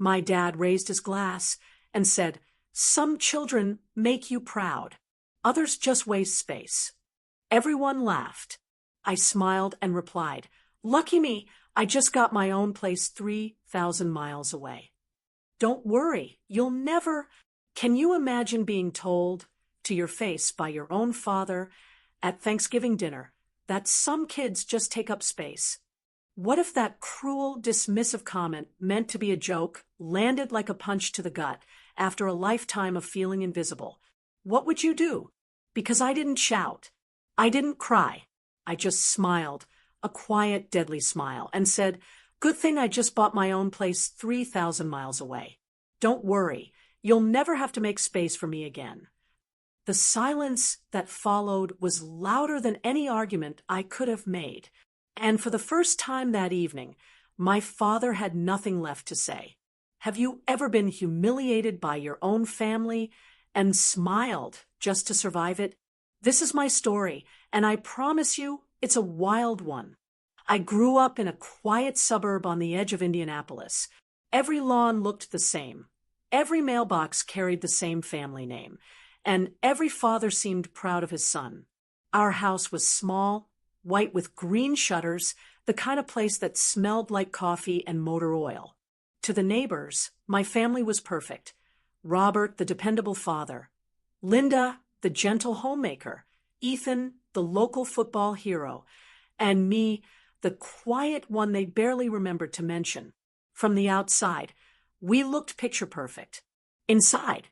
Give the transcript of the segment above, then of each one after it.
My dad raised his glass and said, "Some children make you proud. Others just waste space." Everyone laughed. I smiled and replied, "Lucky me, I just got my own place 3,000 miles away." "Don't worry, you'll never—" Can you imagine being told to your face by your own father at Thanksgiving dinner that some kids just take up space? What if that cruel, dismissive comment meant to be a joke landed like a punch to the gut after a lifetime of feeling invisible? What would you do? Because I didn't shout. I didn't cry. I just smiled, a quiet, deadly smile, and said, "Good thing I just bought my own place 3,000 miles away. Don't worry, you'll never have to make space for me again." The silence that followed was louder than any argument I could have made. And for the first time that evening, my father had nothing left to say. Have you ever been humiliated by your own family and smiled just to survive it? This is my story, and I promise you, it's a wild one. I grew up in a quiet suburb on the edge of Indianapolis. Every lawn looked the same. Every mailbox carried the same family name, and every father seemed proud of his son. Our house was small, white with green shutters, the kind of place that smelled like coffee and motor oil. To the neighbors, my family was perfect. Robert, the dependable father. Linda, the gentle homemaker. Ethan, the local football hero. And me, the quiet one they barely remembered to mention. From the outside, we looked picture perfect. Inside,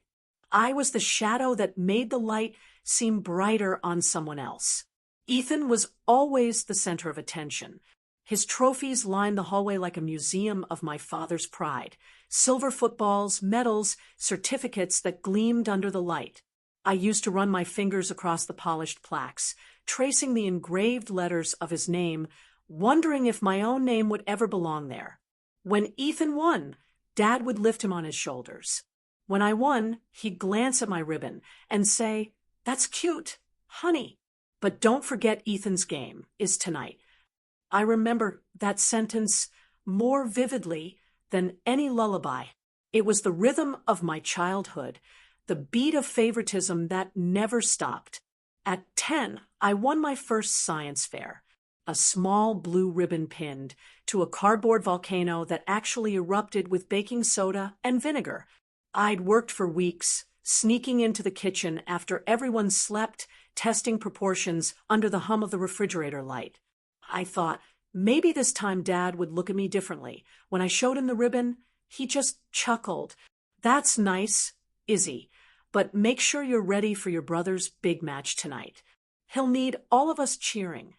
I was the shadow that made the light seem brighter on someone else. Ethan was always the center of attention. His trophies lined the hallway like a museum of my father's pride. Silver footballs, medals, certificates that gleamed under the light. I used to run my fingers across the polished plaques, tracing the engraved letters of his name, wondering if my own name would ever belong there. When Ethan won, Dad would lift him on his shoulders. When I won, he'd glance at my ribbon and say, "That's cute, honey. But don't forget Ethan's game is tonight." I remember that sentence more vividly than any lullaby. It was the rhythm of my childhood, the beat of favoritism that never stopped. At 10, I won my first science fair, a small blue ribbon pinned to a cardboard volcano that actually erupted with baking soda and vinegar. I'd worked for weeks, sneaking into the kitchen after everyone slept, testing proportions under the hum of the refrigerator light. I thought, maybe this time Dad would look at me differently. When I showed him the ribbon, he just chuckled. "That's nice, Izzy, but make sure you're ready for your brother's big match tonight. He'll need all of us cheering."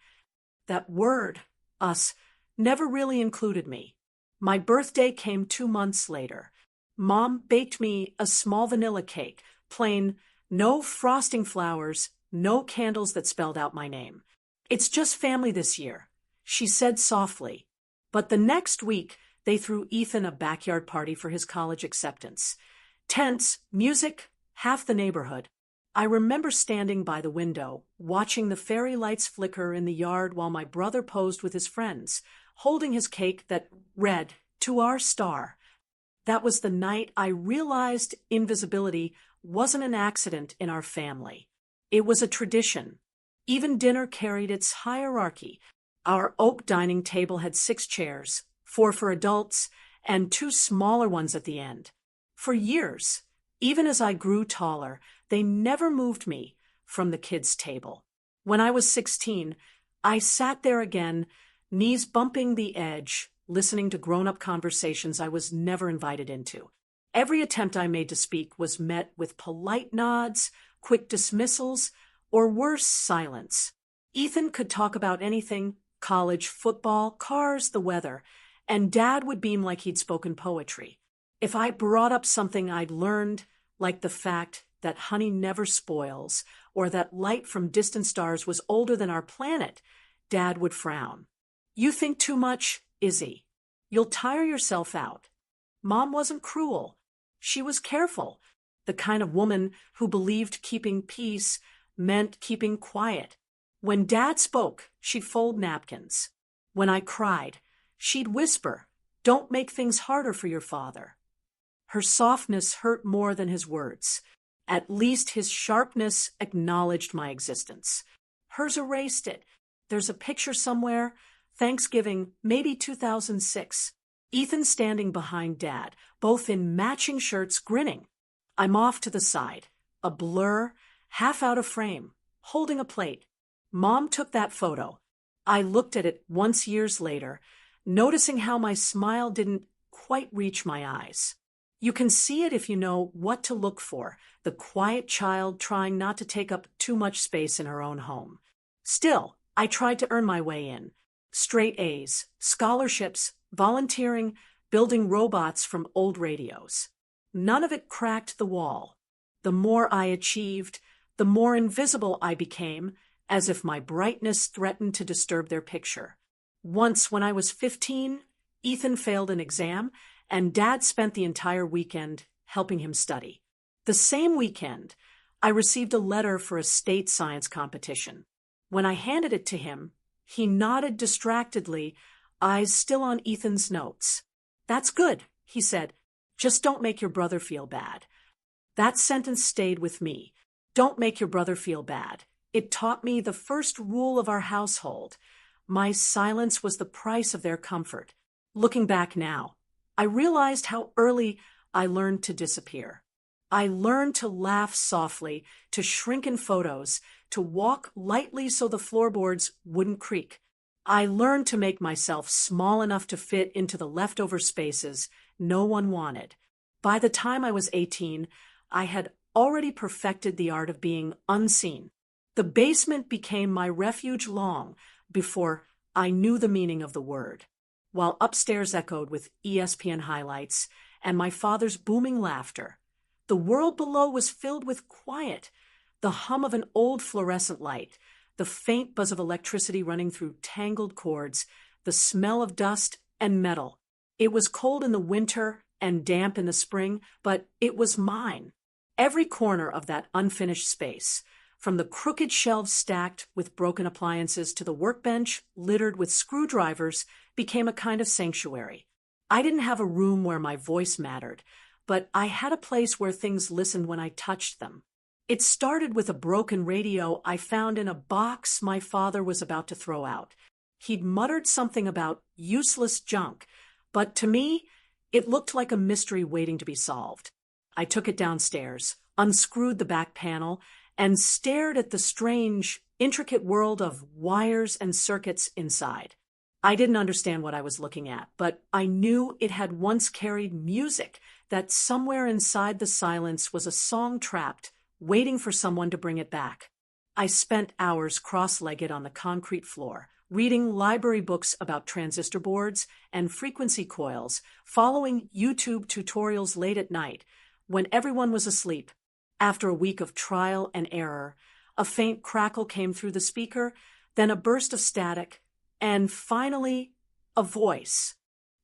That word, us, never really included me. My birthday came 2 months later. Mom baked me a small vanilla cake, plain, no frosting flowers, no candles that spelled out my name. "It's just family this year," she said softly. But the next week, they threw Ethan a backyard party for his college acceptance. Tents, music, half the neighborhood. I remember standing by the window, watching the fairy lights flicker in the yard while my brother posed with his friends, holding his cake that read, "To our star." That was the night I realized invisibility wasn't an accident in our family. It was a tradition. Even dinner carried its hierarchy. Our oak dining table had 6 chairs, 4 for adults, and 2 smaller ones at the end. For years, even as I grew taller, they never moved me from the kids' table. When I was 16, I sat there again, knees bumping the edge, listening to grown-up conversations I was never invited into. Every attempt I made to speak was met with polite nods, quick dismissals, or worse, silence. Ethan could talk about anything, college, football, cars, the weather, and Dad would beam like he'd spoken poetry. If I brought up something I'd learned, like the fact that honey never spoils, or that light from distant stars was older than our planet, Dad would frown. "You think too much, Izzy. You'll tire yourself out." Mom wasn't cruel. She was careful, the kind of woman who believed keeping peace meant keeping quiet. When Dad spoke, she'd fold napkins. When I cried, she'd whisper, "Don't make things harder for your father." Her softness hurt more than his words. At least his sharpness acknowledged my existence. Hers erased it. There's a picture somewhere, Thanksgiving, maybe 2006. Ethan standing behind Dad, both in matching shirts, grinning. I'm off to the side, a blur, half out of frame, holding a plate. Mom took that photo. I looked at it once years later, noticing how my smile didn't quite reach my eyes. You can see it if you know what to look for, the quiet child trying not to take up too much space in her own home. Still, I tried to earn my way in. Straight A's, scholarships, volunteering, building robots from old radios. None of it cracked the wall. The more I achieved, the more invisible I became, as if my brightness threatened to disturb their picture. Once, when I was 15, Ethan failed an exam, and Dad spent the entire weekend helping him study. The same weekend, I received a letter for a state science competition. When I handed it to him, he nodded distractedly, eyes still on Ethan's notes. "That's good," he said. "Just don't make your brother feel bad." That sentence stayed with me. Don't make your brother feel bad. It taught me the first rule of our household. My silence was the price of their comfort. Looking back now, I realized how early I learned to disappear. I learned to laugh softly, to shrink in photos, to walk lightly so the floorboards wouldn't creak. I learned to make myself small enough to fit into the leftover spaces no one wanted. By the time I was 18, I had already perfected the art of being unseen. The basement became my refuge long before I knew the meaning of the word. While upstairs echoed with ESPN highlights and my father's booming laughter, the world below was filled with quiet, the hum of an old fluorescent light, the faint buzz of electricity running through tangled cords, the smell of dust and metal. It was cold in the winter and damp in the spring, but it was mine. Every corner of that unfinished space, from the crooked shelves stacked with broken appliances to the workbench littered with screwdrivers, became a kind of sanctuary. I didn't have a room where my voice mattered, but I had a place where things listened when I touched them. It started with a broken radio I found in a box my father was about to throw out. He'd muttered something about useless junk, but to me, it looked like a mystery waiting to be solved. I took it downstairs, unscrewed the back panel, and stared at the strange, intricate world of wires and circuits inside. I didn't understand what I was looking at, but I knew it had once carried music, that somewhere inside the silence was a song trapped, waiting for someone to bring it back. I spent hours cross-legged on the concrete floor, reading library books about transistor boards and frequency coils, following YouTube tutorials late at night, when everyone was asleep. After a week of trial and error, a faint crackle came through the speaker, then a burst of static, and finally, a voice.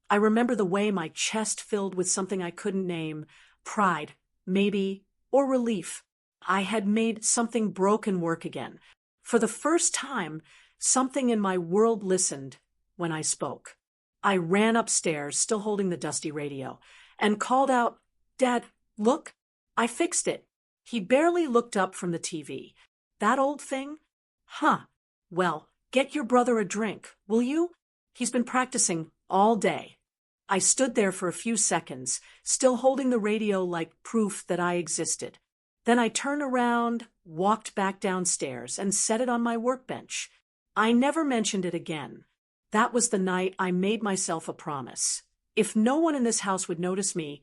I remember the way my chest filled with something I couldn't name, pride, maybe, or relief. I had made something broken work again. For the first time, something in my world listened when I spoke. I ran upstairs, still holding the dusty radio, and called out, "Dad, look, I fixed it." He barely looked up from the TV. "That old thing? Huh. Well, get your brother a drink, will you? He's been practicing all day." I stood there for a few seconds, still holding the radio like proof that I existed. Then I turned around, walked back downstairs, and set it on my workbench. I never mentioned it again. That was the night I made myself a promise. If no one in this house would notice me,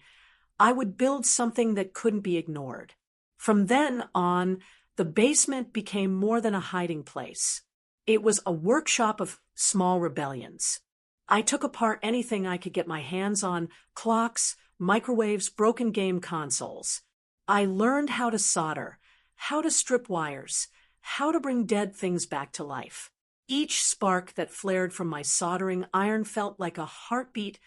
I would build something that couldn't be ignored. From then on, the basement became more than a hiding place. It was a workshop of small rebellions. I took apart anything I could get my hands on: clocks, microwaves, broken game consoles. I learned how to solder, how to strip wires, how to bring dead things back to life. Each spark that flared from my soldering iron felt like a heartbeat,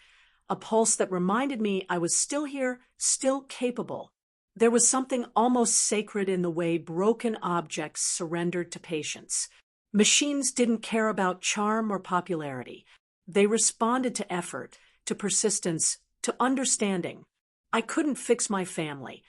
a pulse that reminded me I was still here, still capable. There was something almost sacred in the way broken objects surrendered to patience. Machines didn't care about charm or popularity. They responded to effort, to persistence, to understanding. I couldn't fix my family,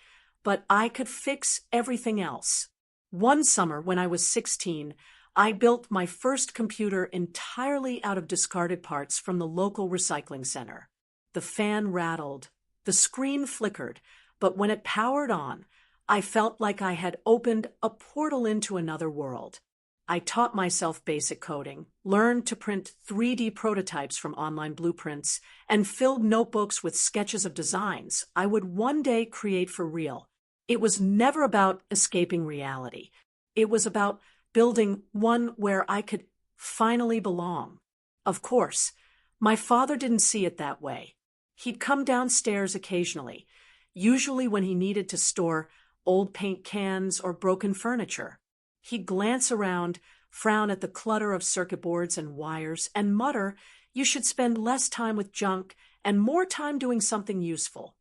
but I could fix everything else. One summer, when I was 16, I built my first computer entirely out of discarded parts from the local recycling center. The fan rattled, the screen flickered, but when it powered on, I felt like I had opened a portal into another world. I taught myself basic coding, learned to print 3D prototypes from online blueprints, and filled notebooks with sketches of designs I would one day create for real. It was never about escaping reality. It was about building one where I could finally belong. Of course, my father didn't see it that way. He'd come downstairs occasionally, usually when he needed to store old paint cans or broken furniture. He'd glance around, frown at the clutter of circuit boards and wires, and mutter, "You should spend less time with junk and more time doing something useful."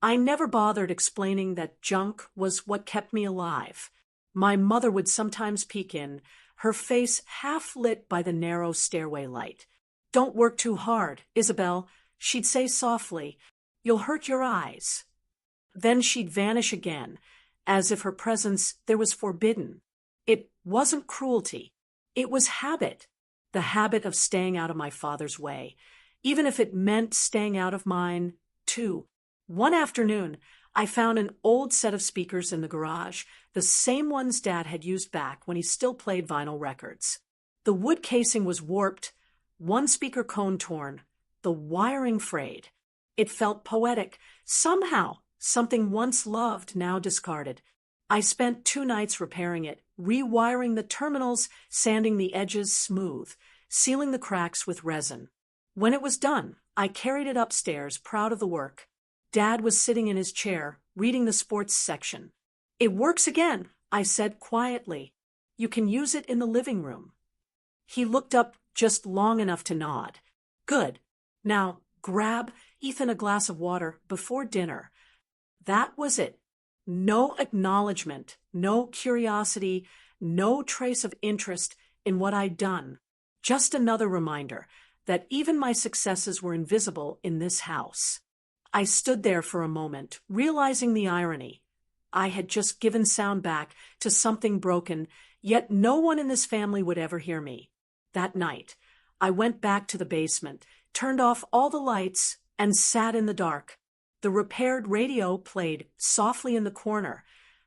I never bothered explaining that junk was what kept me alive. My mother would sometimes peek in, her face half lit by the narrow stairway light. "Don't work too hard, Isabel," she'd say softly. "You'll hurt your eyes." Then she'd vanish again, as if her presence there was forbidden. It wasn't cruelty. It was habit. The habit of staying out of my father's way, even if it meant staying out of mine, too. One afternoon, I found an old set of speakers in the garage, the same ones Dad had used back when he still played vinyl records. The wood casing was warped, one speaker cone torn, the wiring frayed. It felt poetic. Somehow, something once loved, now discarded. I spent 2 nights repairing it, rewiring the terminals, sanding the edges smooth, sealing the cracks with resin. When it was done, I carried it upstairs, proud of the work. Dad was sitting in his chair, reading the sports section. "It works again," I said quietly. "You can use it in the living room." He looked up just long enough to nod. "Good. Now, grab Ethan a glass of water before dinner." That was it. No acknowledgement, no curiosity, no trace of interest in what I'd done. Just another reminder that even my successes were invisible in this house. I stood there for a moment, realizing the irony. I had just given sound back to something broken, yet no one in this family would ever hear me. That night, I went back to the basement, turned off all the lights, and sat in the dark. The repaired radio played softly in the corner,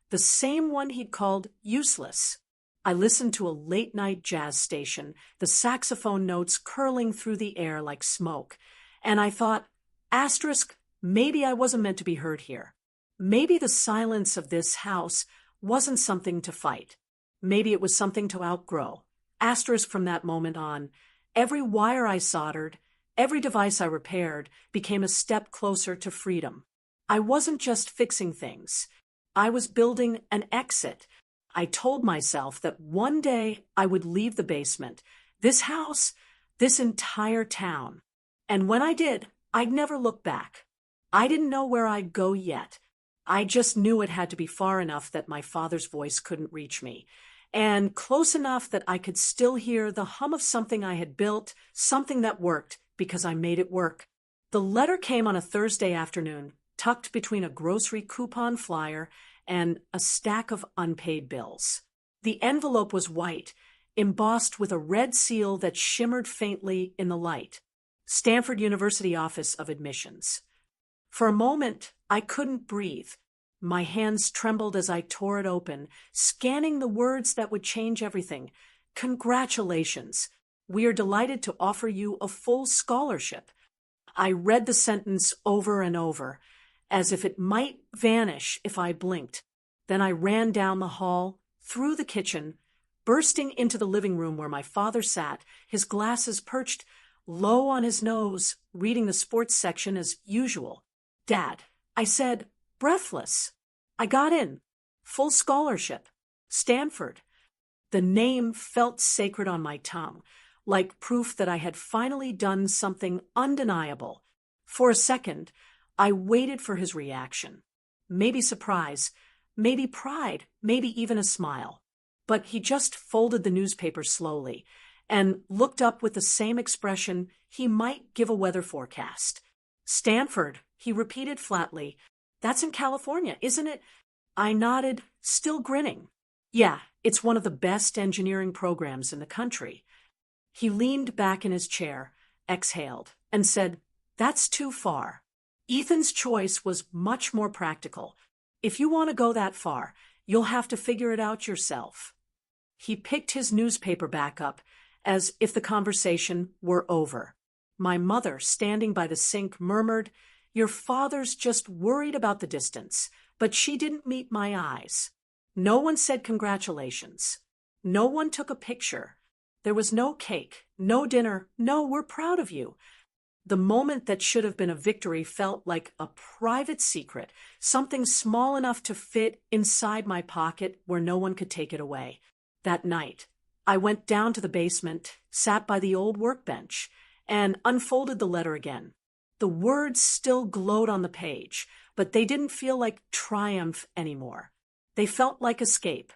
the same one he'd called useless. I listened to a late-night jazz station, the saxophone notes curling through the air like smoke, and I thought, asterisk, maybe I wasn't meant to be heard here. Maybe the silence of this house wasn't something to fight. Maybe it was something to outgrow. Asterisk, from that moment on, every wire I soldered, every device I repaired became a step closer to freedom. I wasn't just fixing things. I was building an exit. I told myself that one day I would leave the basement, this house, this entire town. And when I did, I'd never look back. I didn't know where I'd go yet. I just knew it had to be far enough that my father's voice couldn't reach me, and close enough that I could still hear the hum of something I had built, something that worked, because I made it work. The letter came on a Thursday afternoon, tucked between a grocery coupon flyer and a stack of unpaid bills. The envelope was white, embossed with a red seal that shimmered faintly in the light. Stanford University Office of Admissions. For a moment, I couldn't breathe. My hands trembled as I tore it open, scanning the words that would change everything. "Congratulations. We are delighted to offer you a full scholarship." I read the sentence over and over, as if it might vanish if I blinked. Then I ran down the hall, through the kitchen, bursting into the living room where my father sat, his glasses perched low on his nose, reading the sports section as usual. "Dad," I said, breathless. "I got in. Full scholarship. Stanford." The name felt sacred on my tongue, like proof that I had finally done something undeniable. For a second, I waited for his reaction. Maybe surprise, maybe pride, maybe even a smile. But he just folded the newspaper slowly and looked up with the same expression he might give a weather forecast. Stanford, he repeated flatly. That's in California, isn't it? I nodded, still grinning. Yeah, it's one of the best engineering programs in the country. He leaned back in his chair, exhaled, and said, That's too far. Ethan's choice was much more practical. If you want to go that far, you'll have to figure it out yourself. He picked his newspaper back up, as if the conversation were over. My mother, standing by the sink, murmured, Your father's just worried about the distance, but she didn't meet my eyes. No one said congratulations. No one took a picture. There was no cake, no dinner, no, we're proud of you. The moment that should have been a victory felt like a private secret, something small enough to fit inside my pocket where no one could take it away. That night, I went down to the basement, sat by the old workbench, and unfolded the letter again. The words still glowed on the page, but they didn't feel like triumph anymore. They felt like escape.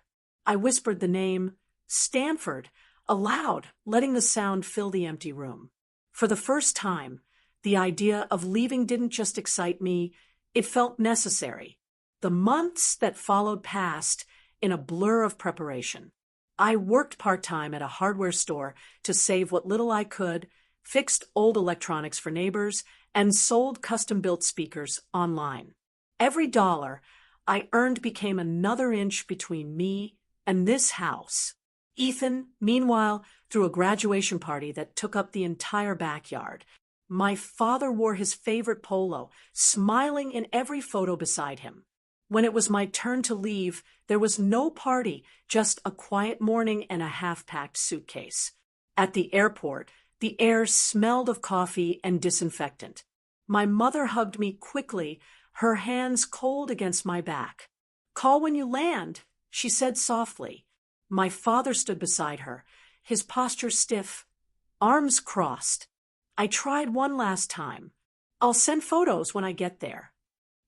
I whispered the name, Stanford, aloud, letting the sound fill the empty room. For the first time, the idea of leaving didn't just excite me, it felt necessary. The months that followed passed in a blur of preparation. I worked part-time at a hardware store to save what little I could, fixed old electronics for neighbors, and sold custom-built speakers online. Every dollar I earned became another inch between me and this house. Ethan, meanwhile, threw a graduation party that took up the entire backyard. My father wore his favorite polo, smiling in every photo beside him. When it was my turn to leave, there was no party, just a quiet morning and a half-packed suitcase. At the airport, the air smelled of coffee and disinfectant. My mother hugged me quickly, her hands cold against my back. Call when you land, she said softly. My father stood beside her, his posture stiff, arms crossed. I tried one last time. I'll send photos when I get there.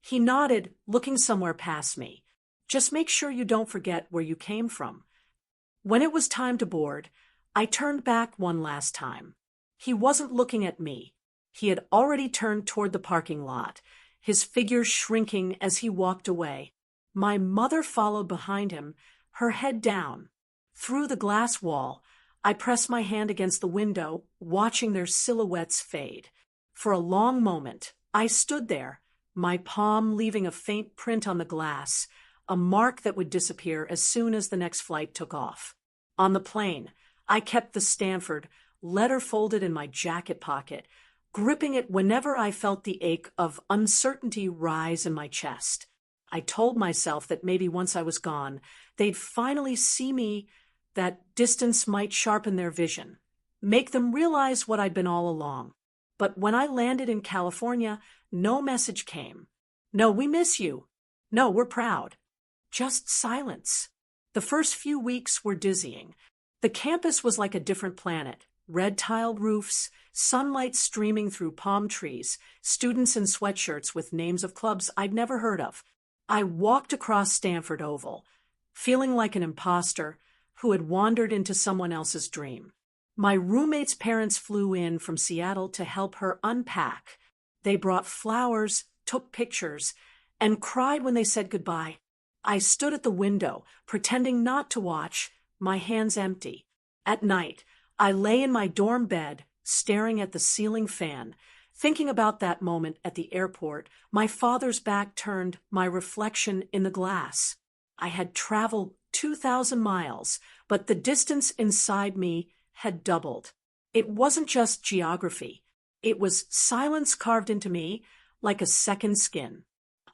He nodded, looking somewhere past me. Just make sure you don't forget where you came from. When it was time to board, I turned back one last time. He wasn't looking at me. He had already turned toward the parking lot, his figure shrinking as he walked away. My mother followed behind him, her head down. Through the glass wall, I pressed my hand against the window, watching their silhouettes fade. For a long moment, I stood there, my palm leaving a faint print on the glass, a mark that would disappear as soon as the next flight took off. On the plane, I kept the Stanford letter folded in my jacket pocket, gripping it whenever I felt the ache of uncertainty rise in my chest. I told myself that maybe once I was gone, they'd finally see me, that distance might sharpen their vision, make them realize what I'd been all along. But when I landed in California, no message came. No, we miss you. No, we're proud. Just silence. The first few weeks were dizzying. The campus was like a different planet. Red-tiled roofs, sunlight streaming through palm trees, students in sweatshirts with names of clubs I'd never heard of. I walked across Stanford Oval, feeling like an imposter who had wandered into someone else's dream. My roommate's parents flew in from Seattle to help her unpack. They brought flowers, took pictures, and cried when they said goodbye. I stood at the window, pretending not to watch, my hands empty. At night, I lay in my dorm bed, staring at the ceiling fan, thinking about that moment at the airport, my father's back turned, my reflection in the glass. I had traveled 2,000 miles, but the distance inside me had doubled. It wasn't just geography. It was silence carved into me like a second skin.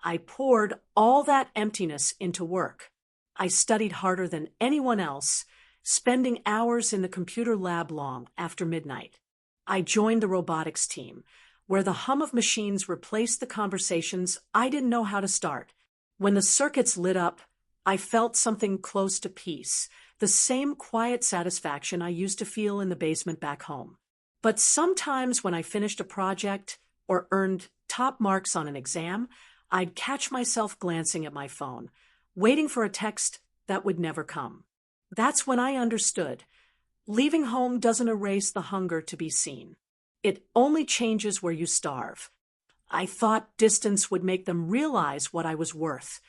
I poured all that emptiness into work. I studied harder than anyone else, spending hours in the computer lab long after midnight. I joined the robotics team, where the hum of machines replaced the conversations I didn't know how to start. When the circuits lit up, I felt something close to peace, the same quiet satisfaction I used to feel in the basement back home. But sometimes when I finished a project or earned top marks on an exam, I'd catch myself glancing at my phone, waiting for a text that would never come. That's when I understood. Leaving home doesn't erase the hunger to be seen. It only changes where you starve. I thought distance would make them realize what I was worth.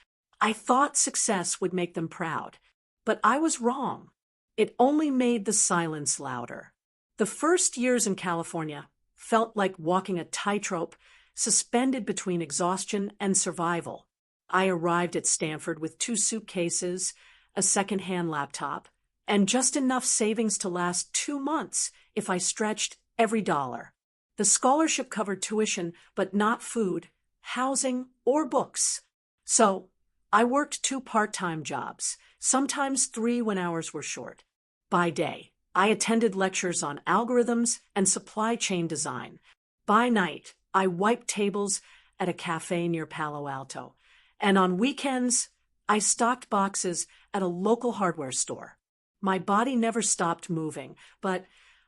I thought success would make them proud. But I was wrong. It only made the silence louder. The first years in California felt like walking a tightrope, suspended between exhaustion and survival. I arrived at Stanford with 2 suitcases, a second-hand laptop, and just enough savings to last 2 months if I stretched every dollar. The scholarship covered tuition, but not food, housing, or books. So, I worked 2 part-time jobs, sometimes 3 when hours were short. By day, I attended lectures on algorithms and supply chain design. By night, I wiped tables at a cafe near Palo Alto. And on weekends, I stocked boxes at a local hardware store. My body never stopped moving, but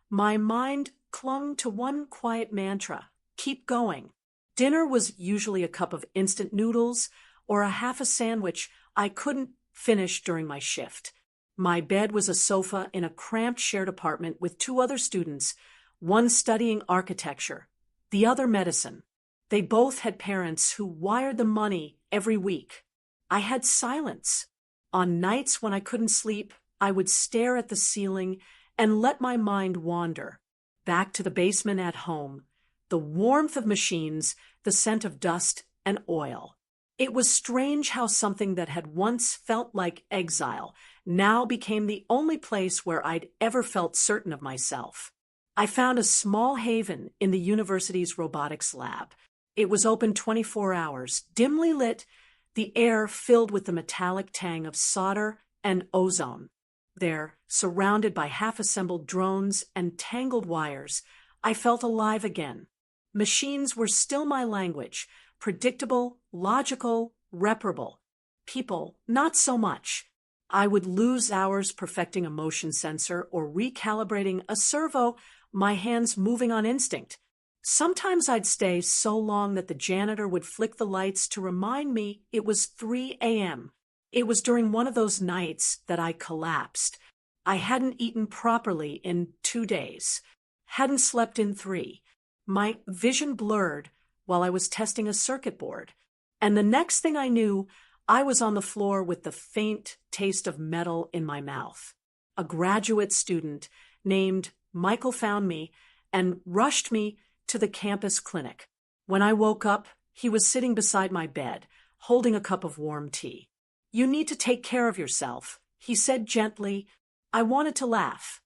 my mind clung to one quiet mantra: keep going. Dinner was usually a cup of instant noodles or a half a sandwich I couldn't finish during my shift. My bed was a sofa in a cramped shared apartment with 2 other students, one studying architecture, the other medicine. They both had parents who wired the money every week. I had silence. On nights when I couldn't sleep, I would stare at the ceiling and let my mind wander. Back to the basement at home, the warmth of machines, the scent of dust and oil. It was strange how something that had once felt like exile now became the only place where I'd ever felt certain of myself. I found a small haven in the university's robotics lab. It was open 24 hours, dimly lit, the air filled with the metallic tang of solder and ozone. There, surrounded by half-assembled drones and tangled wires, I felt alive again. Machines were still my language, predictable, logical, reparable. People, not so much. I would lose hours perfecting a motion sensor or recalibrating a servo, my hands moving on instinct. Sometimes I'd stay so long that the janitor would flick the lights to remind me it was 3 a.m. It was during one of those nights that I collapsed. I hadn't eaten properly in 2 days, hadn't slept in 3. My vision blurred while I was testing a circuit board. And the next thing I knew, I was on the floor with the faint taste of metal in my mouth. A graduate student named Michael found me and rushed me to the campus clinic. When I woke up, he was sitting beside my bed, holding a cup of warm tea. "You need to take care of yourself," he said gently. I wanted to laugh.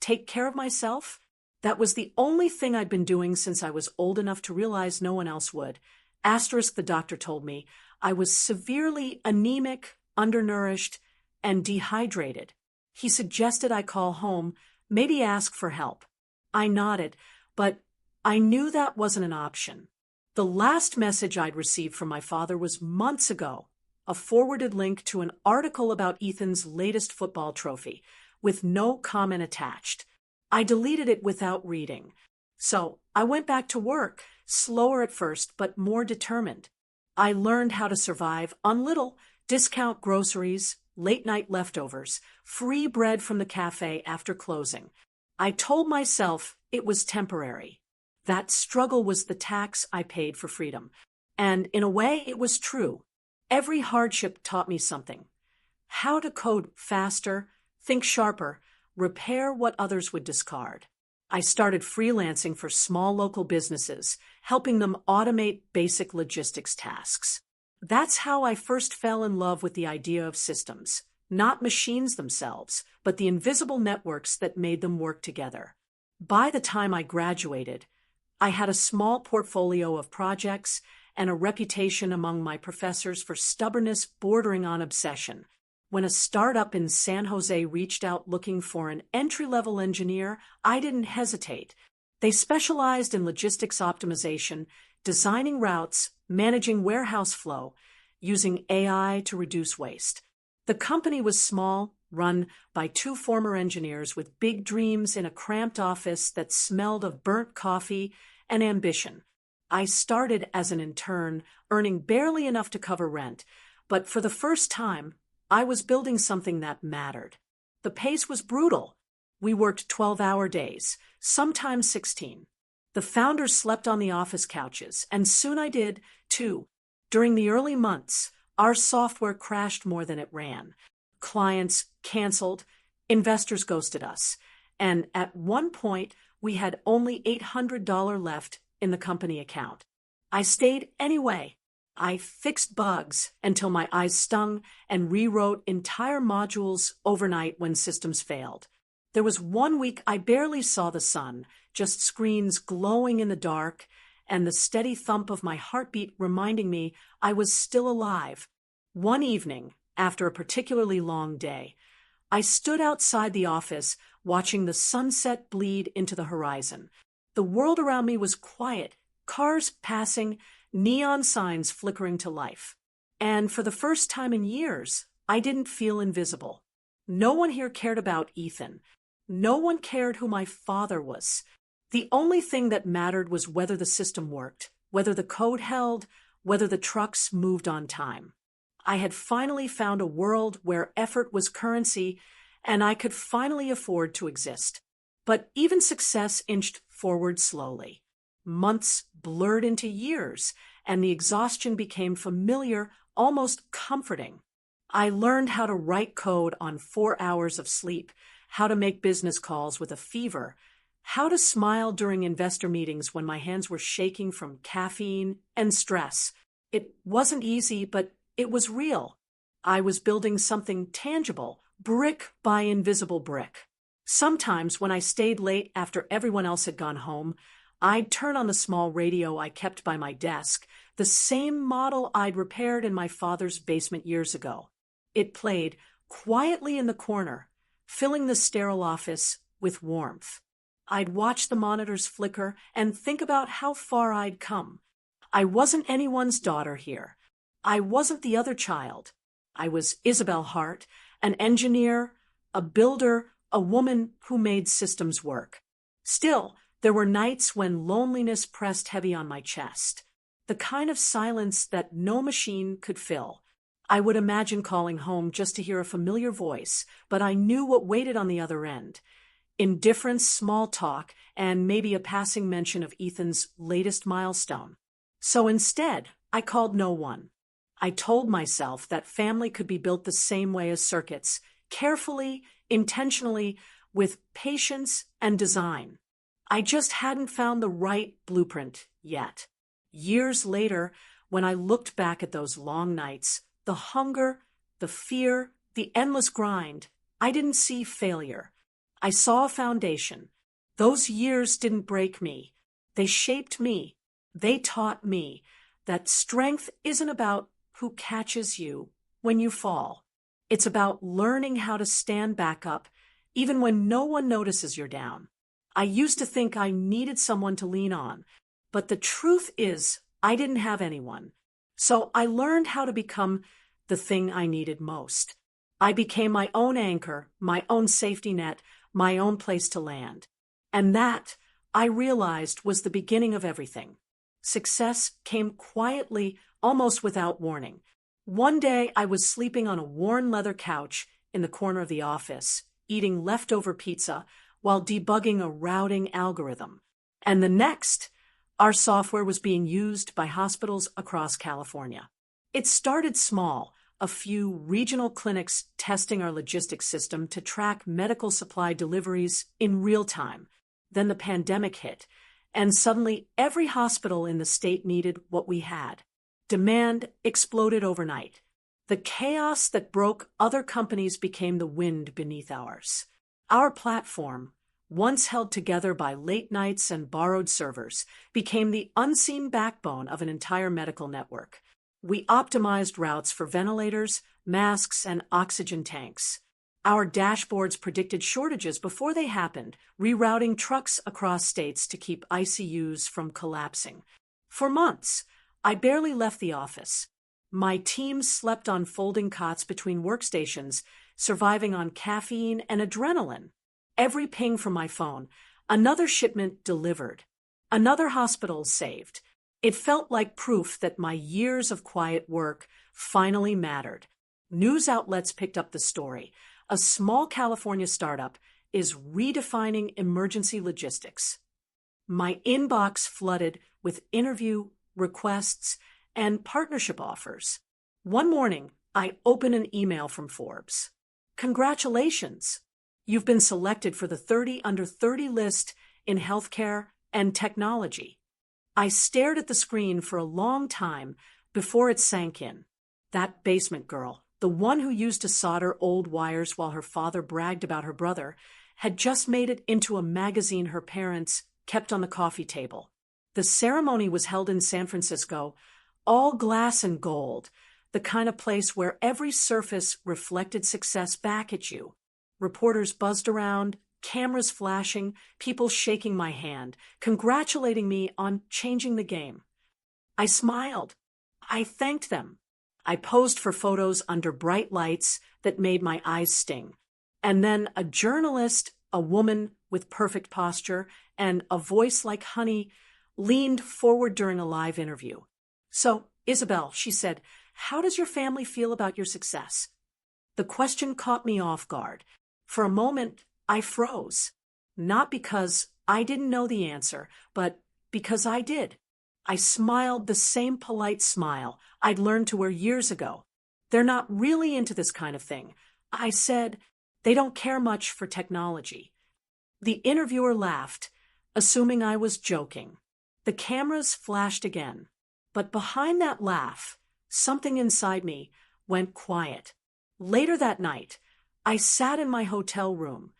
Take care of myself? That was the only thing I'd been doing since I was old enough to realize no one else would. The doctor told me I was severely anemic, undernourished, and dehydrated. He suggested I call home, maybe ask for help. I nodded, but I knew that wasn't an option. The last message I'd received from my father was months ago, a forwarded link to an article about Ethan's latest football trophy, with no comment attached. I deleted it without reading. So I went back to work, slower at first, but more determined. I learned how to survive on little discount groceries, late-night leftovers, free bread from the cafe after closing. I told myself it was temporary. That struggle was the tax I paid for freedom. And in a way, it was true. Every hardship taught me something. How to code faster, think sharper, repair what others would discard. I started freelancing for small local businesses, helping them automate basic logistics tasks. That's how I first fell in love with the idea of systems, not machines themselves, but the invisible networks that made them work together. By the time I graduated, I had a small portfolio of projects and a reputation among my professors for stubbornness bordering on obsession. When a startup in San Jose reached out looking for an entry-level engineer, I didn't hesitate. They specialized in logistics optimization, designing routes, managing warehouse flow, using AI to reduce waste. The company was small, run by 2 former engineers with big dreams in a cramped office that smelled of burnt coffee and ambition. I started as an intern, earning barely enough to cover rent, but for the first time, I was building something that mattered. The pace was brutal. We worked 12-hour days, sometimes 16. The founders slept on the office couches, and soon I did, too. During the early months, our software crashed more than it ran. Clients canceled, investors ghosted us, and at one point, we had only $800 left in the company account. I stayed anyway. I fixed bugs until my eyes stung and rewrote entire modules overnight when systems failed. There was one week I barely saw the sun, just screens glowing in the dark and the steady thump of my heartbeat reminding me I was still alive. One evening, after a particularly long day, I stood outside the office watching the sunset bleed into the horizon. The world around me was quiet, cars passing, neon signs flickering to life. And for the first time in years, I didn't feel invisible. No one here cared about Ethan. No one cared who my father was. The only thing that mattered was whether the system worked, whether the code held, whether the trucks moved on time. I had finally found a world where effort was currency, and I could finally afford to exist. But even success inched forward slowly. Months blurred into years, and the exhaustion became familiar, almost comforting. I learned how to write code on 4 hours of sleep, how to make business calls with a fever, how to smile during investor meetings when my hands were shaking from caffeine and stress. It wasn't easy, but it was real. I was building something tangible, brick by invisible brick. Sometimes when I stayed late after everyone else had gone home, I'd turn on the small radio I kept by my desk, the same model I'd repaired in my father's basement years ago. It played quietly in the corner, filling the sterile office with warmth. I'd watch the monitors flicker and think about how far I'd come. I wasn't anyone's daughter here. I wasn't the other child. I was Isabel Hart, an engineer, a builder, a woman who made systems work. Still, there were nights when loneliness pressed heavy on my chest, the kind of silence that no machine could fill. I would imagine calling home just to hear a familiar voice, but I knew what waited on the other end. Indifference, small talk, and maybe a passing mention of Ethan's latest milestone. So instead, I called no one. I told myself that family could be built the same way as circuits, carefully, intentionally, with patience and design. I just hadn't found the right blueprint yet. Years later, when I looked back at those long nights, the hunger, the fear, the endless grind, I didn't see failure. I saw a foundation. Those years didn't break me. They shaped me. They taught me that strength isn't about who catches you when you fall. It's about learning how to stand back up, even when no one notices you're down. I used to think I needed someone to lean on, but the truth is I didn't have anyone. So I learned how to become the thing I needed most. I became my own anchor, my own safety net, my own place to land. And that, I realized, was the beginning of everything. Success came quietly, almost without warning. One day I was sleeping on a worn leather couch in the corner of the office, eating leftover pizza while debugging a routing algorithm. And the next, our software was being used by hospitals across California. It started small, a few regional clinics testing our logistics system to track medical supply deliveries in real time. Then the pandemic hit, and suddenly every hospital in the state needed what we had. Demand exploded overnight. The chaos that broke other companies became the wind beneath ours. Our platform, once held together by late nights and borrowed servers, became the unseen backbone of an entire medical network. We optimized routes for ventilators, masks, and oxygen tanks. Our dashboards predicted shortages before they happened, rerouting trucks across states to keep ICUs from collapsing. For months, I barely left the office. My team slept on folding cots between workstations, surviving on caffeine and adrenaline. Every ping from my phone, another shipment delivered, another hospital saved. It felt like proof that my years of quiet work finally mattered. News outlets picked up the story. A small California startup is redefining emergency logistics. My inbox flooded with interview requests and partnership offers. One morning, I open an email from Forbes. Congratulations! You've been selected for the 30 under 30 list in healthcare and technology. I stared at the screen for a long time before it sank in. That basement girl, the one who used to solder old wires while her father bragged about her brother, had just made it into a magazine her parents kept on the coffee table. The ceremony was held in San Francisco, all glass and gold, the kind of place where every surface reflected success back at you. Reporters buzzed around, cameras flashing, people shaking my hand, congratulating me on changing the game. I smiled. I thanked them. I posed for photos under bright lights that made my eyes sting. And then a journalist, a woman with perfect posture and a voice like honey, leaned forward during a live interview. "So, Isabel," she said, "how does your family feel about your success?" The question caught me off guard. For a moment, I froze. Not because I didn't know the answer, but because I did. I smiled the same polite smile I'd learned to wear years ago. "They're not really into this kind of thing." I said, "They don't care much for technology." The interviewer laughed, assuming I was joking. The cameras flashed again. But behind that laugh, something inside me went quiet. Later that night, I sat in my hotel room,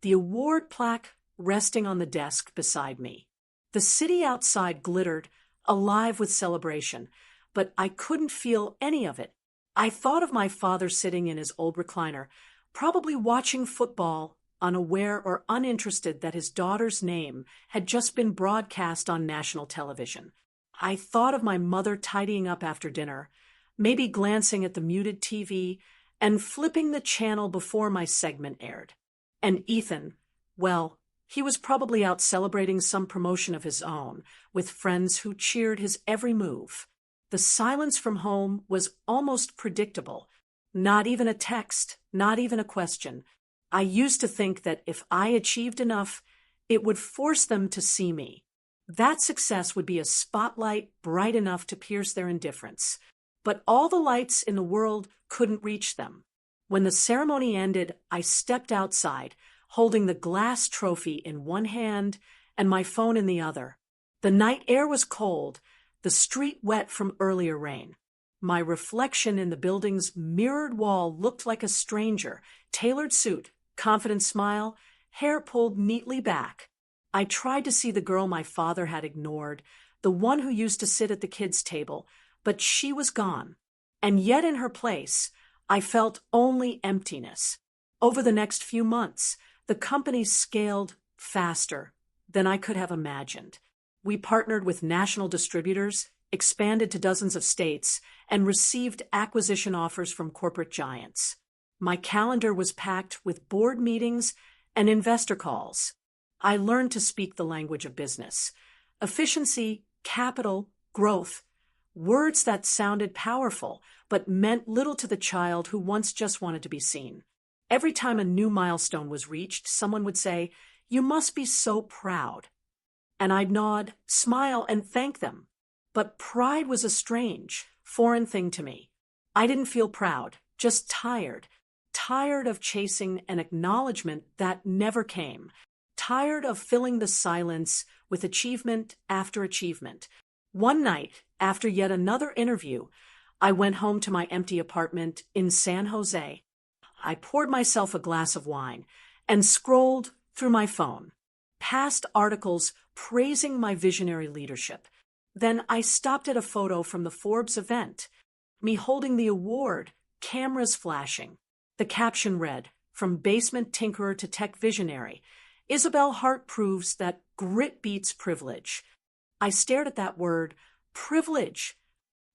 the award plaque resting on the desk beside me. The city outside glittered, alive with celebration, but I couldn't feel any of it. I thought of my father sitting in his old recliner, probably watching football, unaware or uninterested that his daughter's name had just been broadcast on national television. I thought of my mother tidying up after dinner, maybe glancing at the muted TV and flipping the channel before my segment aired. And Ethan, well, he was probably out celebrating some promotion of his own, with friends who cheered his every move. The silence from home was almost predictable. Not even a text, not even a question. I used to think that if I achieved enough, it would force them to see me. That success would be a spotlight bright enough to pierce their indifference. But all the lights in the world couldn't reach them. When the ceremony ended, I stepped outside, holding the glass trophy in one hand and my phone in the other. The night air was cold, the street wet from earlier rain. My reflection in the building's mirrored wall looked like a stranger, tailored suit, confident smile, hair pulled neatly back. I tried to see the girl my father had ignored, the one who used to sit at the kids' table, but she was gone. And yet in her place, I felt only emptiness. Over the next few months, the company scaled faster than I could have imagined. We partnered with national distributors, expanded to dozens of states, and received acquisition offers from corporate giants. My calendar was packed with board meetings and investor calls. I learned to speak the language of business. Efficiency, capital, growth, words that sounded powerful, but meant little to the child who once just wanted to be seen. Every time a new milestone was reached, someone would say, "You must be so proud." And I'd nod, smile, and thank them. But pride was a strange, foreign thing to me. I didn't feel proud, just tired. Tired of chasing an acknowledgement that never came. Tired of filling the silence with achievement after achievement. One night, after yet another interview, I went home to my empty apartment in San Jose. I poured myself a glass of wine and scrolled through my phone, past articles praising my visionary leadership. Then I stopped at a photo from the Forbes event, me holding the award, cameras flashing. The caption read, "From basement tinkerer to tech visionary, Isabel Hart proves that grit beats privilege." I stared at that word, privilege.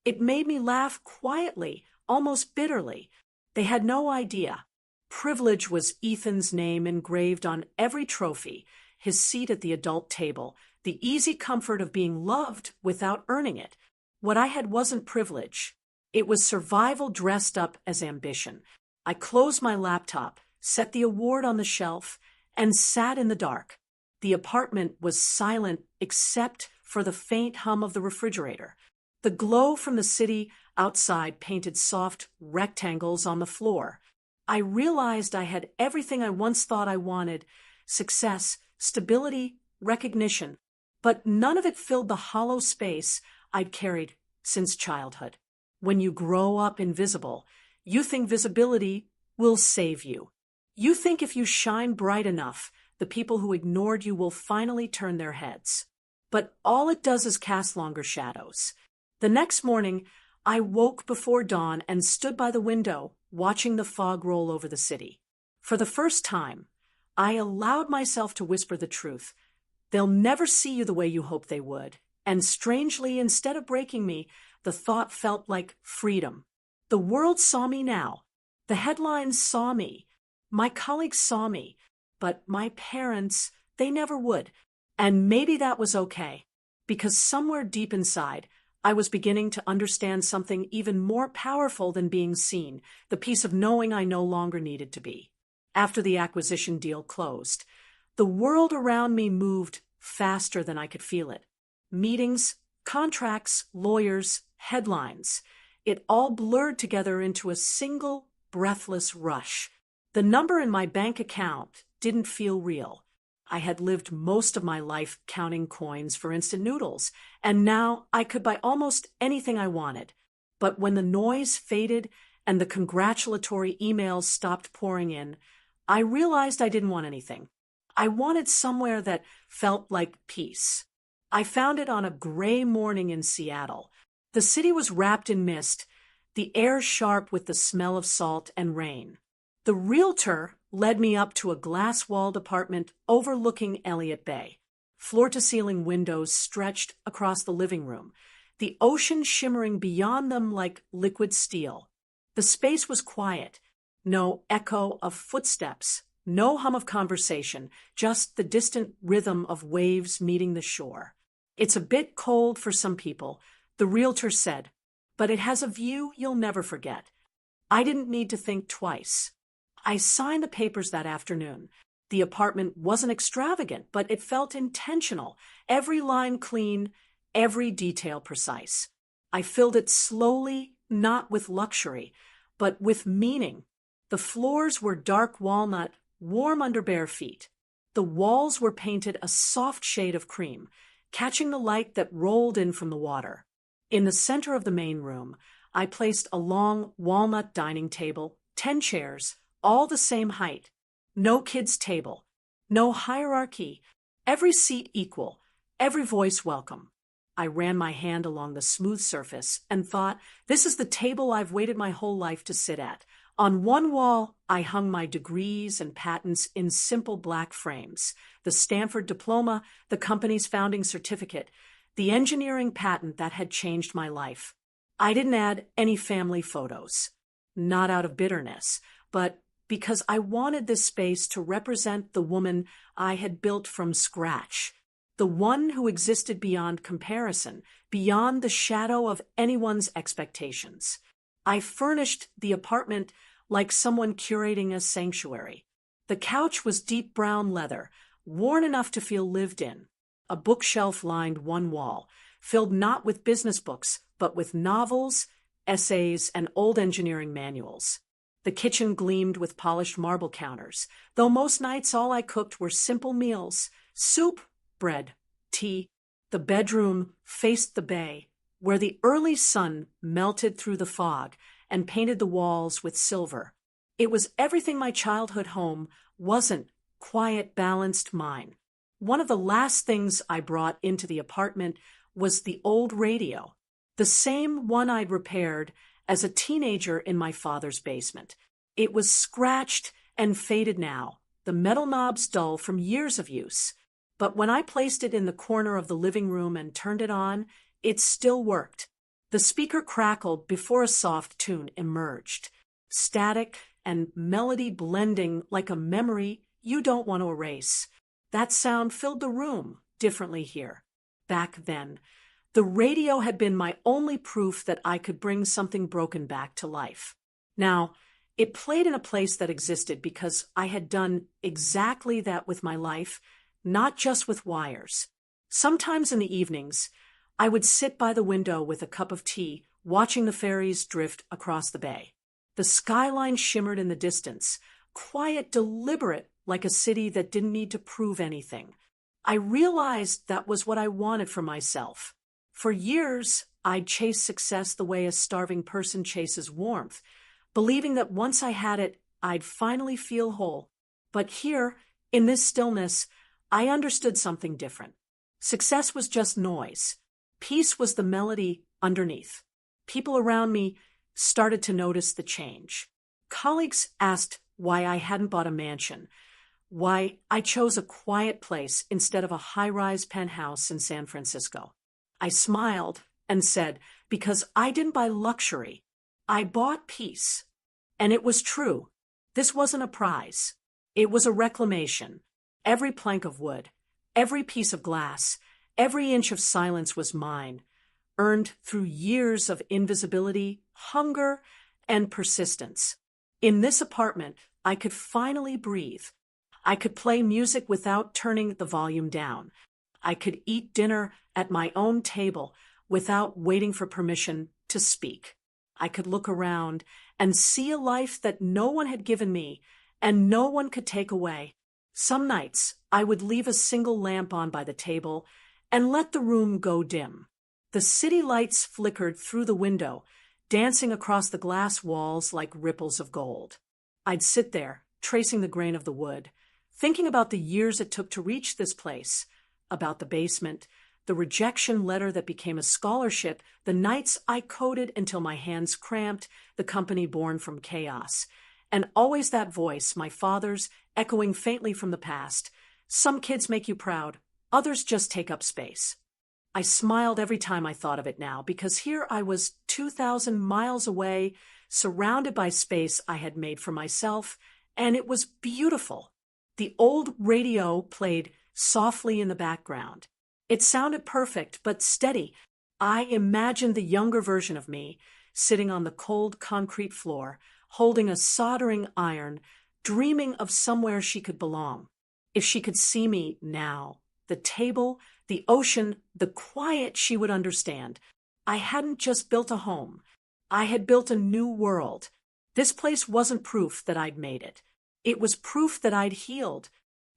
It made me laugh quietly, almost bitterly. They had no idea. Privilege was Ethan's name engraved on every trophy, his seat at the adult table, the easy comfort of being loved without earning it. What I had wasn't privilege. It was survival dressed up as ambition. I closed my laptop, set the award on the shelf, and sat in the dark. The apartment was silent except for the faint hum of the refrigerator. The glow from the city outside painted soft rectangles on the floor. I realized I had everything I once thought I wanted: success, stability, recognition. But none of it filled the hollow space I'd carried since childhood. When you grow up invisible, you think visibility will save you. You think if you shine bright enough, the people who ignored you will finally turn their heads. But all it does is cast longer shadows. The next morning, I woke before dawn and stood by the window, watching the fog roll over the city. For the first time, I allowed myself to whisper the truth. They'll never see you the way you hoped they would. And strangely, instead of breaking me, the thought felt like freedom. The world saw me now. The headlines saw me. My colleagues saw me. But my parents, they never would. And maybe that was okay, because somewhere deep inside, I was beginning to understand something even more powerful than being seen, the peace of knowing I no longer needed to be. After the acquisition deal closed, the world around me moved faster than I could feel it. Meetings, contracts, lawyers, headlines. It all blurred together into a single, breathless rush. The number in my bank account didn't feel real. I had lived most of my life counting coins for instant noodles, and now I could buy almost anything I wanted. But when the noise faded and the congratulatory emails stopped pouring in, I realized I didn't want anything. I wanted somewhere that felt like peace. I found it on a gray morning in Seattle. The city was wrapped in mist, the air sharp with the smell of salt and rain. The realtor led me up to a glass-walled apartment overlooking Elliott Bay. Floor-to-ceiling windows stretched across the living room, the ocean shimmering beyond them like liquid steel. The space was quiet. No echo of footsteps, no hum of conversation, just the distant rhythm of waves meeting the shore. "It's a bit cold for some people," the realtor said, "but it has a view you'll never forget." I didn't need to think twice. I signed the papers that afternoon. The apartment wasn't extravagant, but it felt intentional, every line clean, every detail precise. I filled it slowly, not with luxury, but with meaning. The floors were dark walnut, warm under bare feet. The walls were painted a soft shade of cream, catching the light that rolled in from the water. In the center of the main room, I placed a long walnut dining table, 10 chairs, all the same height. No kids' table, no hierarchy, every seat equal, every voice welcome. I ran my hand along the smooth surface and thought, this is the table I've waited my whole life to sit at. On one wall, I hung my degrees and patents in simple black frames: the Stanford diploma, the company's founding certificate, the engineering patent that had changed my life. I didn't add any family photos, not out of bitterness, but because I wanted this space to represent the woman I had built from scratch, the one who existed beyond comparison, beyond the shadow of anyone's expectations. I furnished the apartment like someone curating a sanctuary. The couch was deep brown leather, worn enough to feel lived in. A bookshelf lined one wall, filled not with business books, but with novels, essays, and old engineering manuals. The kitchen gleamed with polished marble counters, though most nights all I cooked were simple meals: soup, bread, tea. The bedroom faced the bay, where the early sun melted through the fog and painted the walls with silver. It was everything my childhood home wasn't: quiet, balanced mine. One of the last things I brought into the apartment was the old radio, the same one I'd repaired as a teenager in my father's basement. It was scratched and faded now, the metal knobs dull from years of use. But when I placed it in the corner of the living room and turned it on, it still worked. The speaker crackled before a soft tune emerged, static and melody blending like a memory you don't want to erase. That sound filled the room differently here. Back then, the radio had been my only proof that I could bring something broken back to life. Now, it played in a place that existed because I had done exactly that with my life, not just with wires. Sometimes in the evenings, I would sit by the window with a cup of tea, watching the ferries drift across the bay. The skyline shimmered in the distance, quiet, deliberate, like a city that didn't need to prove anything. I realized that was what I wanted for myself. For years, I'd chased success the way a starving person chases warmth, believing that once I had it, I'd finally feel whole. But here, in this stillness, I understood something different. Success was just noise. Peace was the melody underneath. People around me started to notice the change. Colleagues asked why I hadn't bought a mansion, why I chose a quiet place instead of a high-rise penthouse in San Francisco. I smiled and said, because I didn't buy luxury, I bought peace. And it was true. This wasn't a prize. It was a reclamation. Every plank of wood, every piece of glass, every inch of silence was mine, earned through years of invisibility, hunger, and persistence. In this apartment, I could finally breathe. I could play music without turning the volume down. I could eat dinner at my own table without waiting for permission to speak. I could look around and see a life that no one had given me and no one could take away. Some nights, I would leave a single lamp on by the table and let the room go dim. The city lights flickered through the window, dancing across the glass walls like ripples of gold. I'd sit there, tracing the grain of the wood, thinking about the years it took to reach this place, about the basement, the rejection letter that became a scholarship, the nights I coded until my hands cramped, the company born from chaos. And always that voice, my father's, echoing faintly from the past. Some kids make you proud, others just take up space. I smiled every time I thought of it now, because here I was 2,000 miles away, surrounded by space I had made for myself, and it was beautiful. The old radio played softly in the background. It sounded perfect, but steady. I imagined the younger version of me, sitting on the cold concrete floor, holding a soldering iron, dreaming of somewhere she could belong. If she could see me now, the table, the ocean, the quiet, she would understand. I hadn't just built a home. I had built a new world. This place wasn't proof that I'd made it. It was proof that I'd healed,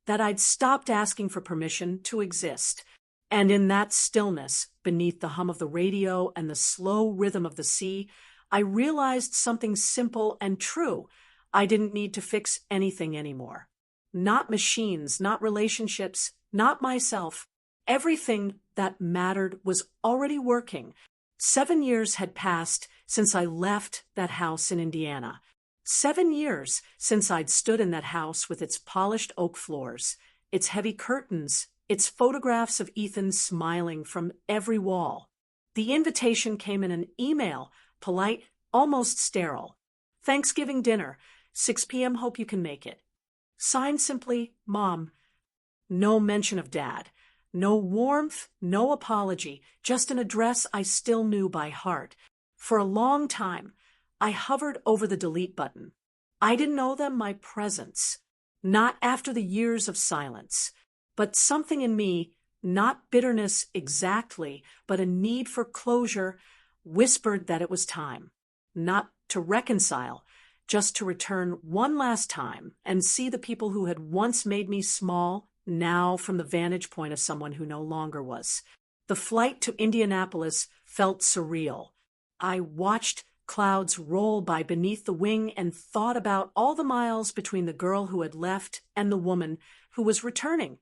that I'd stopped asking for permission to exist. And in that stillness, beneath the hum of the radio and the slow rhythm of the sea, I realized something simple and true. I didn't need to fix anything anymore. Not machines, not relationships, not myself. Everything that mattered was already working. 7 years had passed since I left that house in Indiana. 7 years since I'd stood in that house with its polished oak floors, its heavy curtains, its photographs of Ethan smiling from every wall. The invitation came in an email, polite, almost sterile. Thanksgiving dinner, 6 p.m. Hope you can make it. Signed simply, Mom. No mention of Dad. No warmth, no apology, just an address I still knew by heart. For a long time, I hovered over the delete button. I didn't owe them my presence. Not after the years of silence. But something in me, not bitterness exactly, but a need for closure, whispered that it was time. Not to reconcile, just to return one last time and see the people who had once made me small, now from the vantage point of someone who no longer was. The flight to Indianapolis felt surreal. I watched clouds roll by beneath the wing and thought about all the miles between the girl who had left and the woman who was returning.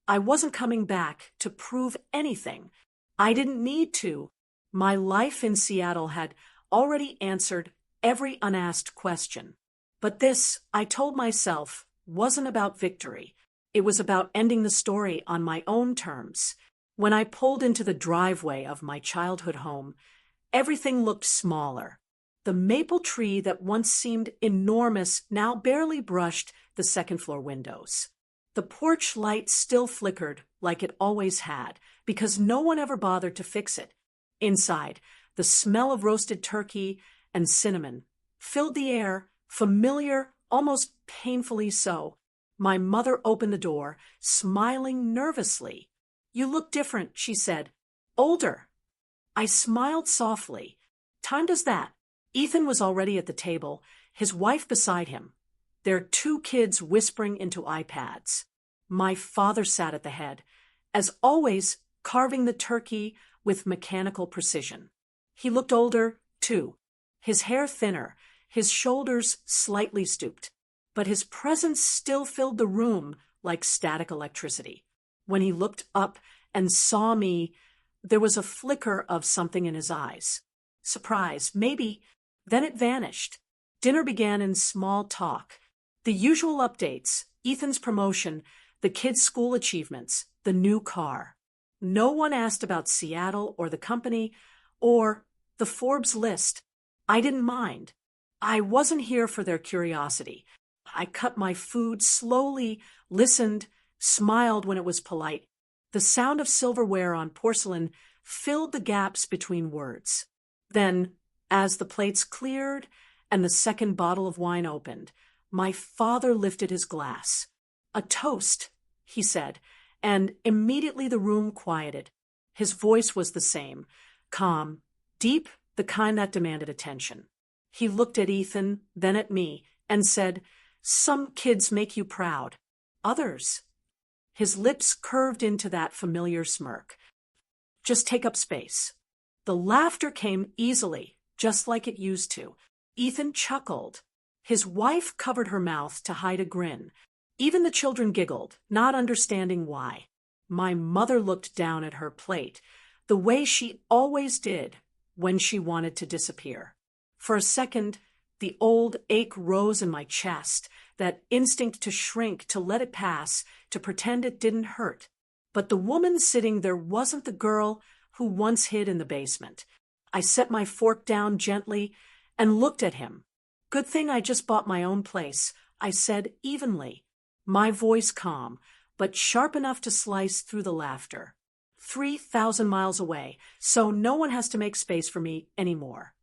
I wasn't coming back to prove anything. I didn't need to. My life in Seattle had already answered every unasked question. But this, I told myself, wasn't about victory. It was about ending the story on my own terms. When I pulled into the driveway of my childhood home, everything looked smaller. The maple tree that once seemed enormous now barely brushed the second-floor windows. The porch light still flickered like it always had, because no one ever bothered to fix it. Inside, the smell of roasted turkey and cinnamon filled the air, familiar, almost painfully so. My mother opened the door, smiling nervously. "You look different," she said. "Older." I smiled softly. "Time does that." Ethan was already at the table, his wife beside him. Their two kids whispering into iPads. My father sat at the head, as always, carving the turkey with mechanical precision. He looked older, too, his hair thinner, his shoulders slightly stooped, but his presence still filled the room like static electricity. When he looked up and saw me, there was a flicker of something in his eyes. Surprise, maybe. Then it vanished. Dinner began in small talk. The usual updates, Ethan's promotion, the kids' school achievements, the new car. No one asked about Seattle or the company or the Forbes list. I didn't mind. I wasn't here for their curiosity. I cut my food slowly, listened, smiled when it was polite. The sound of silverware on porcelain filled the gaps between words. Then, as the plates cleared and the second bottle of wine opened, my father lifted his glass. "A toast," he said, and immediately the room quieted. His voice was the same, calm, deep, the kind that demanded attention. He looked at Ethan, then at me, and said, "Some kids make you proud. Others." His lips curved into that familiar smirk. "Just take up space." The laughter came easily, just like it used to. Ethan chuckled. His wife covered her mouth to hide a grin. Even the children giggled, not understanding why. My mother looked down at her plate, the way she always did when she wanted to disappear. For a second, the old ache rose in my chest, that instinct to shrink, to let it pass, to pretend it didn't hurt. But the woman sitting there wasn't the girl who once hid in the basement. I set my fork down gently and looked at him. "Good thing I just bought my own place," I said evenly, my voice calm, but sharp enough to slice through the laughter. 3,000 miles away, so no one has to make space for me anymore.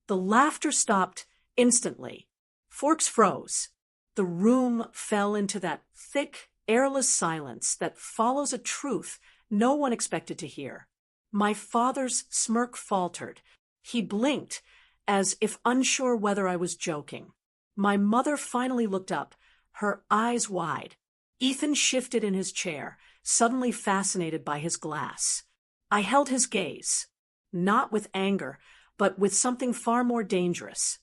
The laughter stopped instantly. Forks froze. The room fell into that thick, airless silence that follows a truth no one expected to hear. My father's smirk faltered. He blinked, as if unsure whether I was joking. My mother finally looked up, her eyes wide. Ethan shifted in his chair, suddenly fascinated by his glass. I held his gaze, not with anger, but with something far more dangerous: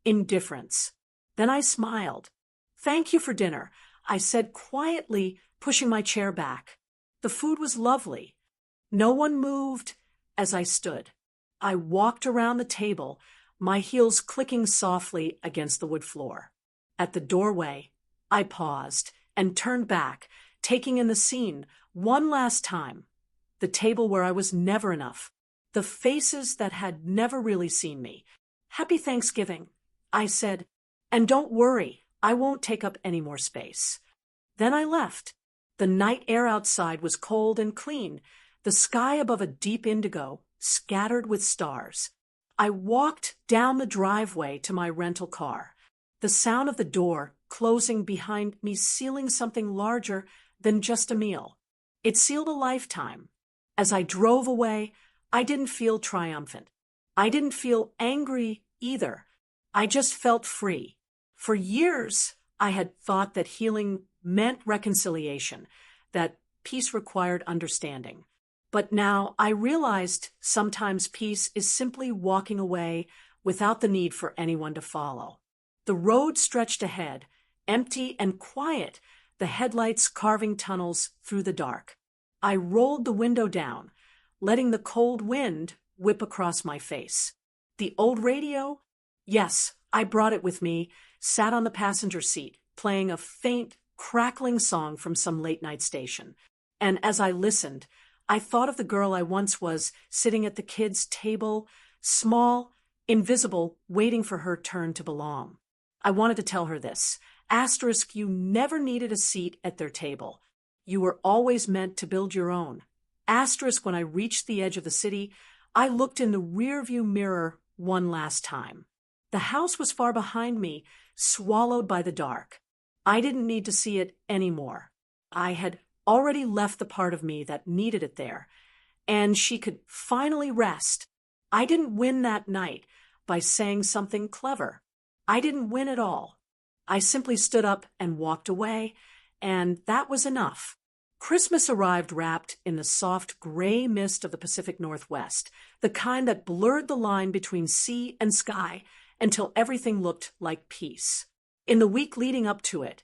indifference. Then I smiled. "Thank you for dinner," I said quietly, pushing my chair back. The food was lovely. No one moved as I stood. I walked around the table, my heels clicking softly against the wood floor. At the doorway, I paused and turned back, taking in the scene one last time. The table where I was never enough. The faces that had never really seen me. "Happy Thanksgiving," I said, "and don't worry, I won't take up any more space." Then I left. The night air outside was cold and clean, the sky above a deep indigo, scattered with stars. I walked down the driveway to my rental car, the sound of the door closing behind me sealing something larger than just a meal. It sealed a lifetime. As I drove away, I didn't feel triumphant. I didn't feel angry either. I just felt free. For years, I had thought that healing meant reconciliation, that peace required understanding. But now I realized sometimes peace is simply walking away without the need for anyone to follow. The road stretched ahead, empty and quiet, the headlights carving tunnels through the dark. I rolled the window down, letting the cold wind whip across my face. The old radio? Yes, I brought it with me, sat on the passenger seat, playing a faint, crackling song from some late-night station. And as I listened, I thought of the girl I once was, sitting at the kids' table, small, invisible, waiting for her turn to belong. I wanted to tell her this. Asterisk, you never needed a seat at their table. You were always meant to build your own. Asterisk, when I reached the edge of the city, I looked in the rearview mirror one last time. The house was far behind me, swallowed by the dark. I didn't need to see it anymore. I had already left the part of me that needed it there, and she could finally rest. I didn't win that night by saying something clever. I didn't win at all. I simply stood up and walked away, and that was enough. Christmas arrived wrapped in the soft gray mist of the Pacific Northwest, the kind that blurred the line between sea and sky until everything looked like peace. In the week leading up to it,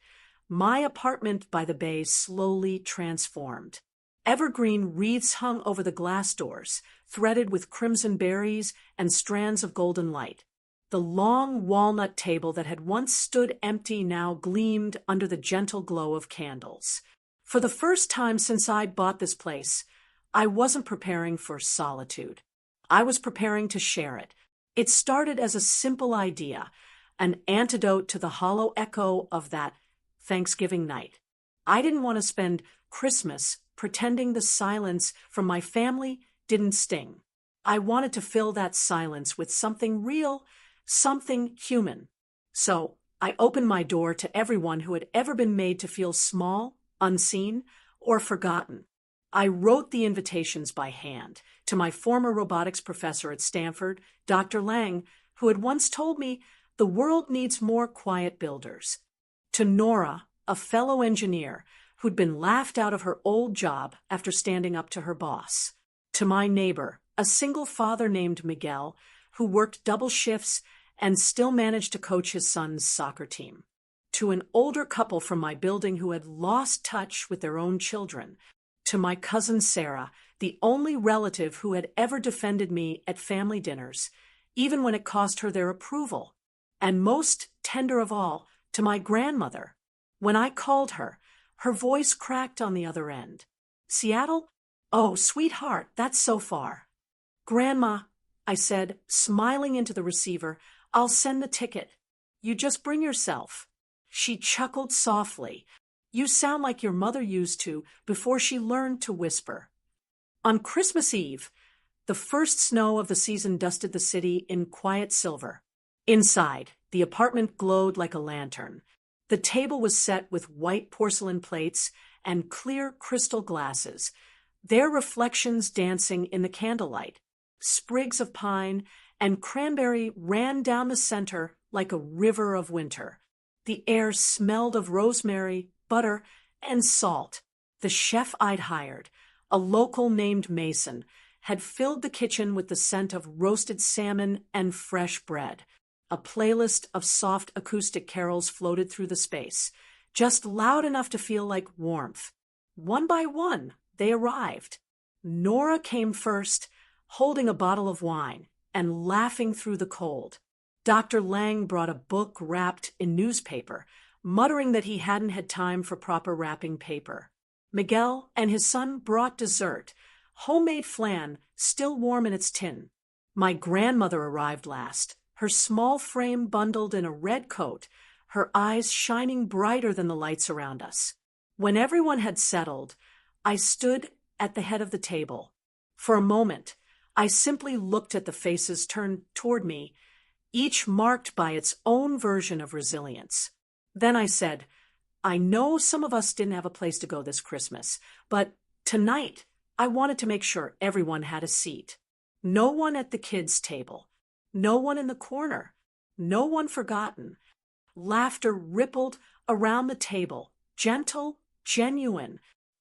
my apartment by the bay slowly transformed. Evergreen wreaths hung over the glass doors, threaded with crimson berries and strands of golden light. The long walnut table that had once stood empty now gleamed under the gentle glow of candles. For the first time since I'd bought this place, I wasn't preparing for solitude. I was preparing to share it. It started as a simple idea, an antidote to the hollow echo of that Thanksgiving night. I didn't want to spend Christmas pretending the silence from my family didn't sting. I wanted to fill that silence with something real, something human. So I opened my door to everyone who had ever been made to feel small, unseen, or forgotten. I wrote the invitations by hand to my former robotics professor at Stanford, Dr. Lang, who had once told me the world needs more quiet builders. To Nora, a fellow engineer who'd been laughed out of her old job after standing up to her boss. To my neighbor, a single father named Miguel, who worked double shifts and still managed to coach his son's soccer team. To an older couple from my building who had lost touch with their own children. To my cousin Sarah, the only relative who had ever defended me at family dinners, even when it cost her their approval. And most tender of all, to my grandmother. When I called her, her voice cracked on the other end. Seattle? Oh, sweetheart, that's so far. Grandma, I said, smiling into the receiver, I'll send the ticket. You just bring yourself. She chuckled softly. You sound like your mother used to before she learned to whisper. On Christmas Eve, the first snow of the season dusted the city in quiet silver. Inside, the apartment glowed like a lantern. The table was set with white porcelain plates and clear crystal glasses, their reflections dancing in the candlelight. Sprigs of pine and cranberry ran down the center like a river of winter. The air smelled of rosemary, butter, and salt. The chef I'd hired, a local named Mason, had filled the kitchen with the scent of roasted salmon and fresh bread. A playlist of soft acoustic carols floated through the space, just loud enough to feel like warmth. One by one, they arrived. Nora came first, holding a bottle of wine and laughing through the cold. Dr. Lang brought a book wrapped in newspaper, muttering that he hadn't had time for proper wrapping paper. Miguel and his son brought dessert, homemade flan still warm in its tin. My grandmother arrived last, her small frame bundled in a red coat, her eyes shining brighter than the lights around us. When everyone had settled, I stood at the head of the table. For a moment, I simply looked at the faces turned toward me, each marked by its own version of resilience. Then I said, I know some of us didn't have a place to go this Christmas, but tonight I wanted to make sure everyone had a seat. No one at the kids' table. No one in the corner. No one forgotten. Laughter rippled around the table, gentle, genuine.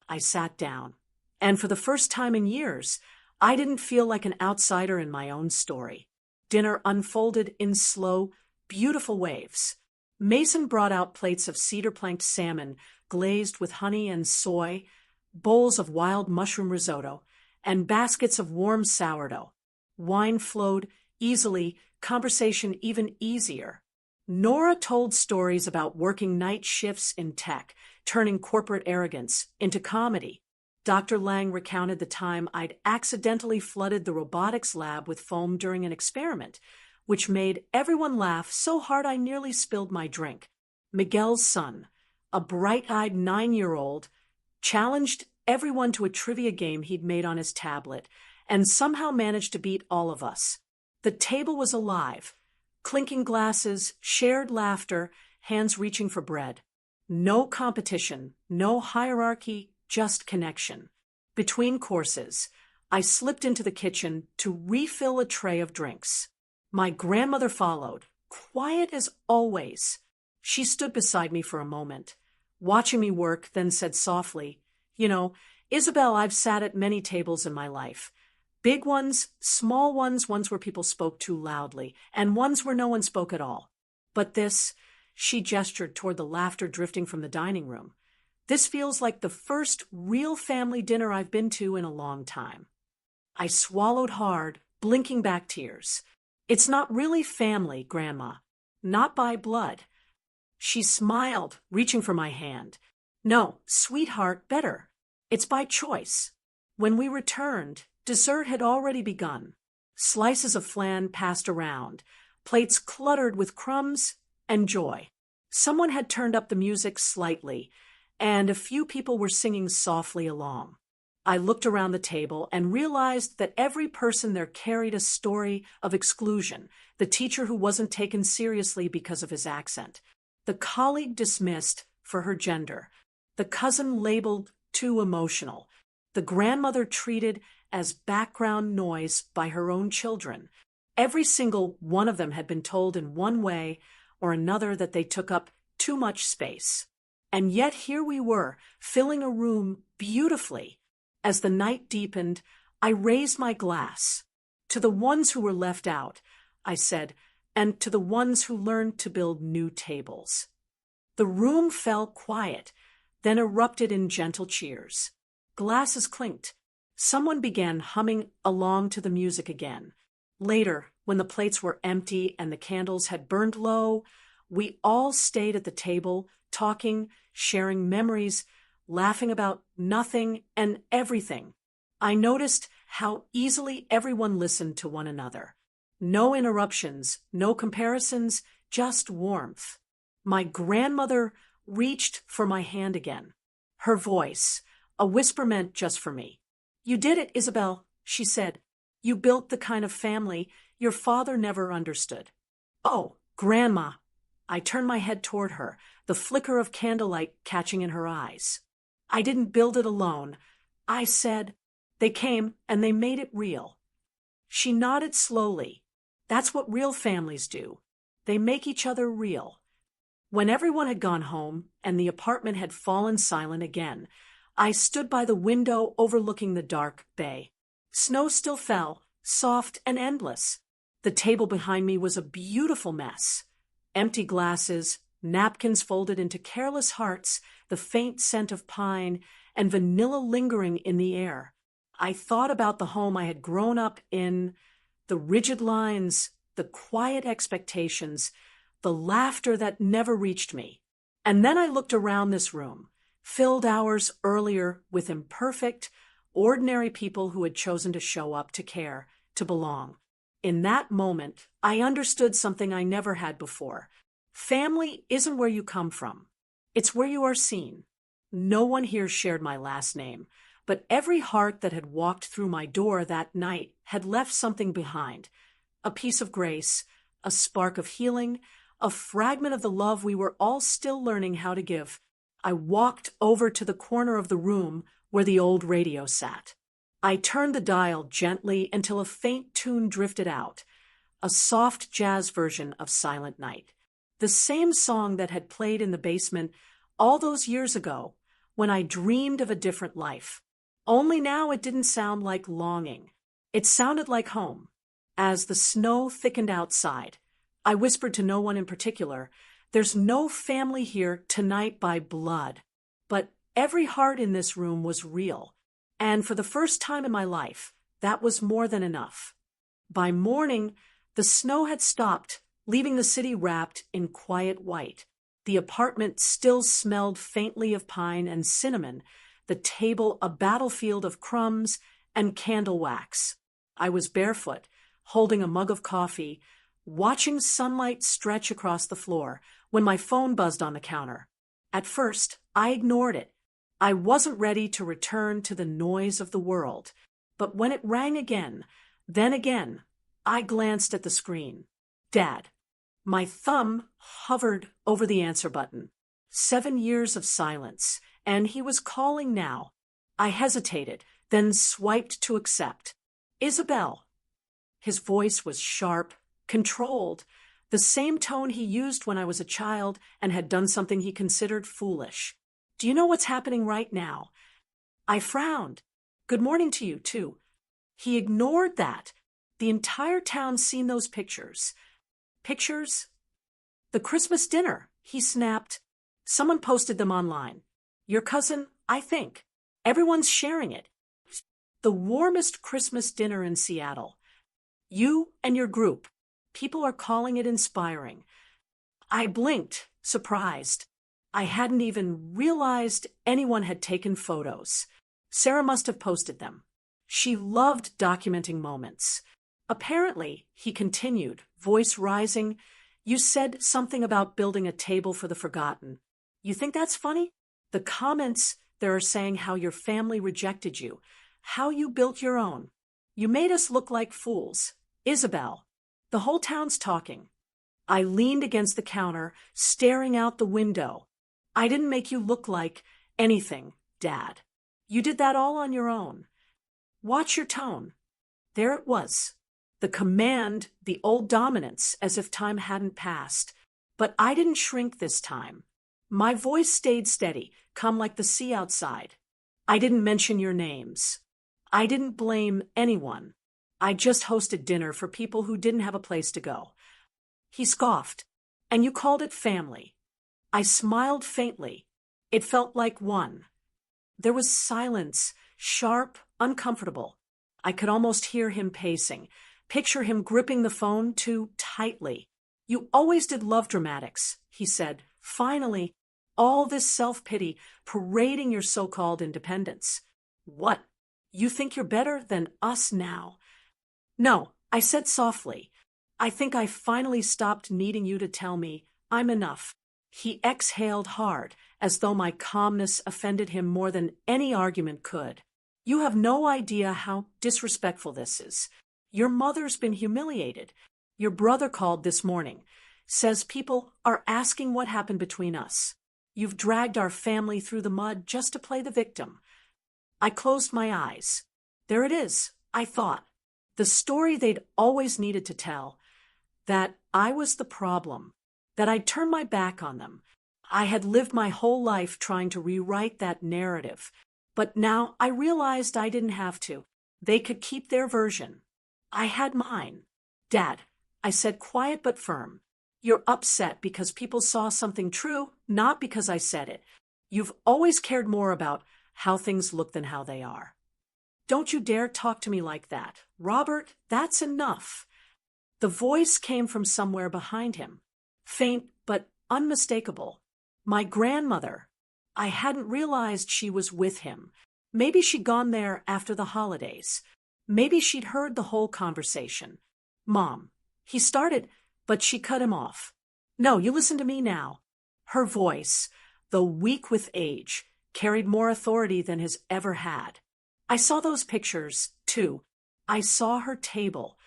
I sat down, and for the first time in years, I didn't feel like an outsider in my own story. Dinner unfolded in slow, beautiful waves. Mason brought out plates of cedar-planked salmon glazed with honey and soy, bowls of wild mushroom risotto, and baskets of warm sourdough. Wine flowed easily, conversation even easier. Nora told stories about working night shifts in tech, turning corporate arrogance into comedy. Dr. Lang recounted the time I'd accidentally flooded the robotics lab with foam during an experiment, which made everyone laugh so hard I nearly spilled my drink. Miguel's son, a bright-eyed 9-year-old, challenged everyone to a trivia game he'd made on his tablet and somehow managed to beat all of us. The table was alive. Clinking glasses, shared laughter, hands reaching for bread. No competition, no hierarchy, just connection. Between courses, I slipped into the kitchen to refill a tray of drinks. My grandmother followed, quiet as always. She stood beside me for a moment, watching me work, then said softly, "You know, Isabel, I've sat at many tables in my life. Big ones, small ones, ones where people spoke too loudly, and ones where no one spoke at all. But this," she gestured toward the laughter drifting from the dining room, "this feels like the first real family dinner I've been to in a long time." I swallowed hard, blinking back tears. "It's not really family, Grandma. Not by blood." She smiled, reaching for my hand. "No, sweetheart, better. It's by choice." When we returned, dessert had already begun. Slices of flan passed around, plates cluttered with crumbs and joy. Someone had turned up the music slightly, and a few people were singing softly along. I looked around the table and realized that every person there carried a story of exclusion: the teacher who wasn't taken seriously because of his accent, the colleague dismissed for her gender, the cousin labeled too emotional, the grandmother treated as background noise by her own children. Every single one of them had been told in one way or another that they took up too much space. And yet here we were, filling a room beautifully. As the night deepened, I raised my glass. "To the ones who were left out," I said, "and to the ones who learned to build new tables." The room fell quiet, then erupted in gentle cheers. Glasses clinked. Someone began humming along to the music again. Later, when the plates were empty and the candles had burned low, we all stayed at the table, talking, sharing memories, laughing about nothing and everything. I noticed how easily everyone listened to one another. No interruptions, no comparisons, just warmth. My grandmother reached for my hand again. Her voice, a whisper meant just for me. "You did it, Isabel," she said. "You built the kind of family your father never understood." "Oh, Grandma." I turned my head toward her, the flicker of candlelight catching in her eyes. "I didn't build it alone," I said. "They came and they made it real." She nodded slowly. "That's what real families do. They make each other real." When everyone had gone home and the apartment had fallen silent again, I stood by the window overlooking the dark bay. Snow still fell, soft and endless. The table behind me was a beautiful mess. Empty glasses, napkins folded into careless hearts, the faint scent of pine, and vanilla lingering in the air. I thought about the home I had grown up in, the rigid lines, the quiet expectations, the laughter that never reached me. And then I looked around this room, filled hours earlier with imperfect, ordinary people who had chosen to show up, to care, to belong. In that moment, I understood something I never had before. Family isn't where you come from. It's where you are seen. No one here shared my last name, but every heart that had walked through my door that night had left something behind. A piece of grace, a spark of healing, a fragment of the love we were all still learning how to give. I walked over to the corner of the room where the old radio sat. I turned the dial gently until a faint tune drifted out, a soft jazz version of Silent Night, the same song that had played in the basement all those years ago when I dreamed of a different life. Only now it didn't sound like longing. It sounded like home. As the snow thickened outside, I whispered to no one in particular, "There's no family here tonight by blood." But every heart in this room was real. And for the first time in my life, that was more than enough. By morning, the snow had stopped, leaving the city wrapped in quiet white. The apartment still smelled faintly of pine and cinnamon, the table a battlefield of crumbs and candle wax. I was barefoot, holding a mug of coffee, watching sunlight stretch across the floor, when my phone buzzed on the counter. At first, I ignored it. I wasn't ready to return to the noise of the world. But when it rang again, then again, I glanced at the screen. Dad. My thumb hovered over the answer button. 7 years of silence, and he was calling now. I hesitated, then swiped to accept. Isabel. His voice was sharp, controlled, the same tone he used when I was a child and had done something he considered foolish. Do you know what's happening right now? I frowned. Good morning to you, too. He ignored that. The entire town's seen those pictures. Pictures? The Christmas dinner, he snapped. Someone posted them online. Your cousin, I think. Everyone's sharing it. The warmest Christmas dinner in Seattle. You and your group. People are calling it inspiring. I blinked, surprised. I hadn't even realized anyone had taken photos. Sarah must have posted them. She loved documenting moments. Apparently, he continued, voice rising, you said something about building a table for the forgotten. You think that's funny? The comments there are saying how your family rejected you, how you built your own. You made us look like fools. Isabel. The whole town's talking. I leaned against the counter, staring out the window. I didn't make you look like anything, Dad. You did that all on your own. Watch your tone. There it was. The command, the old dominance, as if time hadn't passed. But I didn't shrink this time. My voice stayed steady, calm like the sea outside. I didn't mention your names. I didn't blame anyone. I just hosted dinner for people who didn't have a place to go. He scoffed. And you called it family. I smiled faintly. It felt like one. There was silence, sharp, uncomfortable. I could almost hear him pacing, picture him gripping the phone too tightly. You always did love dramatics, he said. Finally, all this self-pity, parading your so-called independence. What? You think you're better than us now? No, I said softly. I think I finally stopped needing you to tell me I'm enough. He exhaled hard, as though my calmness offended him more than any argument could. You have no idea how disrespectful this is. Your mother's been humiliated. Your brother called this morning. Says people are asking what happened between us. You've dragged our family through the mud just to play the victim. I closed my eyes. There it is, I thought. The story they'd always needed to tell. That I was the problem. That I'd turned my back on them. I had lived my whole life trying to rewrite that narrative. But now I realized I didn't have to. They could keep their version. I had mine. Dad, I said quiet but firm. You're upset because people saw something true, not because I said it. You've always cared more about how things look than how they are. Don't you dare talk to me like that. Robert, that's enough. The voice came from somewhere behind him. Faint but unmistakable. My grandmother. I hadn't realized she was with him. Maybe she'd gone there after the holidays. Maybe she'd heard the whole conversation. Mom. He started, but she cut him off. No, you listen to me now. Her voice, though weak with age, carried more authority than his ever had. I saw those pictures, too. I saw her table.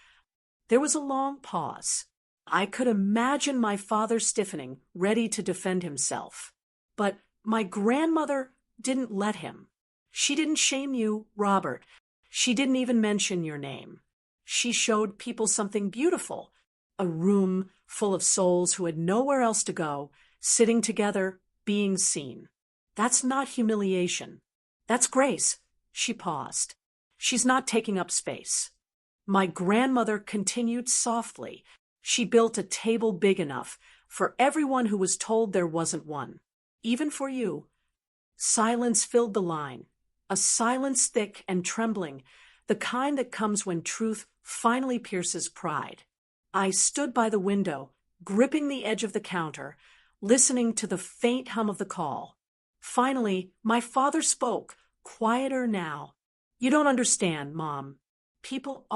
There was a long pause. I could imagine my father stiffening, ready to defend himself. But my grandmother didn't let him. She didn't shame you, Robert. She didn't even mention your name. She showed people something beautiful. A room full of souls who had nowhere else to go, sitting together, being seen. That's not humiliation. That's grace. She paused. She's not taking up space. My grandmother continued softly. She built a table big enough for everyone who was told there wasn't one. Even for you. Silence filled the line. A silence thick and trembling, the kind that comes when truth finally pierces pride. I stood by the window, gripping the edge of the counter, listening to the faint hum of the call. Finally, my father spoke, quieter now. You don't understand, Mom. People,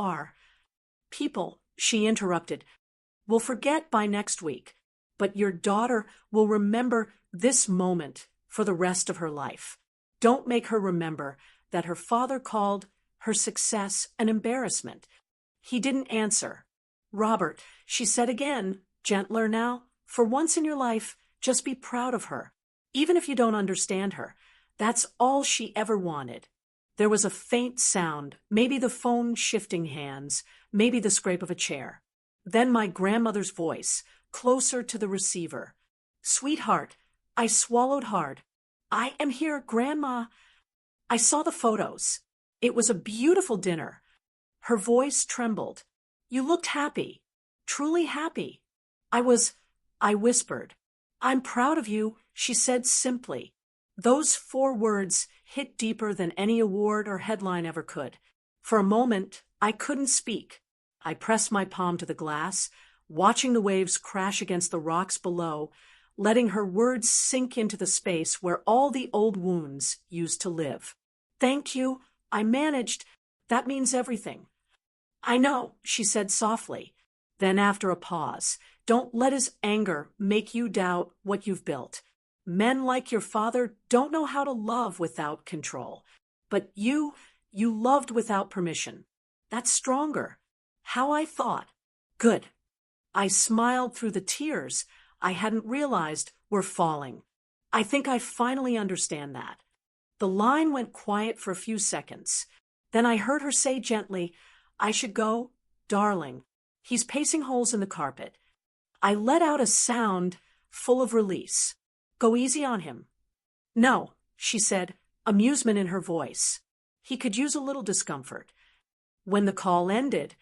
she interrupted, will forget by next week, but your daughter will remember this moment for the rest of her life. Don't make her remember that her father called her success an embarrassment. He didn't answer. Robert, she said again, gentler now, for once in your life, just be proud of her. even if you don't understand her. That's all she ever wanted. There was a faint sound, maybe the phone shifting hands, maybe the scrape of a chair. Then my grandmother's voice, closer to the receiver. "Sweetheart," I swallowed hard. "I am here, Grandma." I saw the photos. It was a beautiful dinner. Her voice trembled. "You looked happy, truly happy." I whispered. "I'm proud of you," she said simply. Those 4 words hit deeper than any award or headline ever could. For a moment, I couldn't speak. I pressed my palm to the glass, watching the waves crash against the rocks below, letting her words sink into the space where all the old wounds used to live. "Thank you. I managed. That means everything." "I know," she said softly. Then after a pause, "Don't let his anger make you doubt what you've built. Men like your father don't know how to love without control. But you loved without permission. That's stronger." How I thought. Good. I smiled through the tears I hadn't realized were falling. "I think I finally understand that." The line went quiet for a few seconds. Then I heard her say gently, "I should go, darling. He's pacing holes in the carpet." I let out a sound full of release. "Go easy on him." "No," she said, amusement in her voice. "He could use a little discomfort." When the call ended,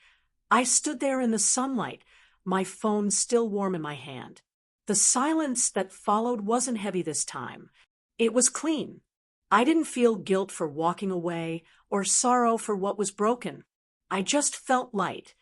I stood there in the sunlight, my phone still warm in my hand. The silence that followed wasn't heavy this time. It was clean. I didn't feel guilt for walking away or sorrow for what was broken. I just felt light.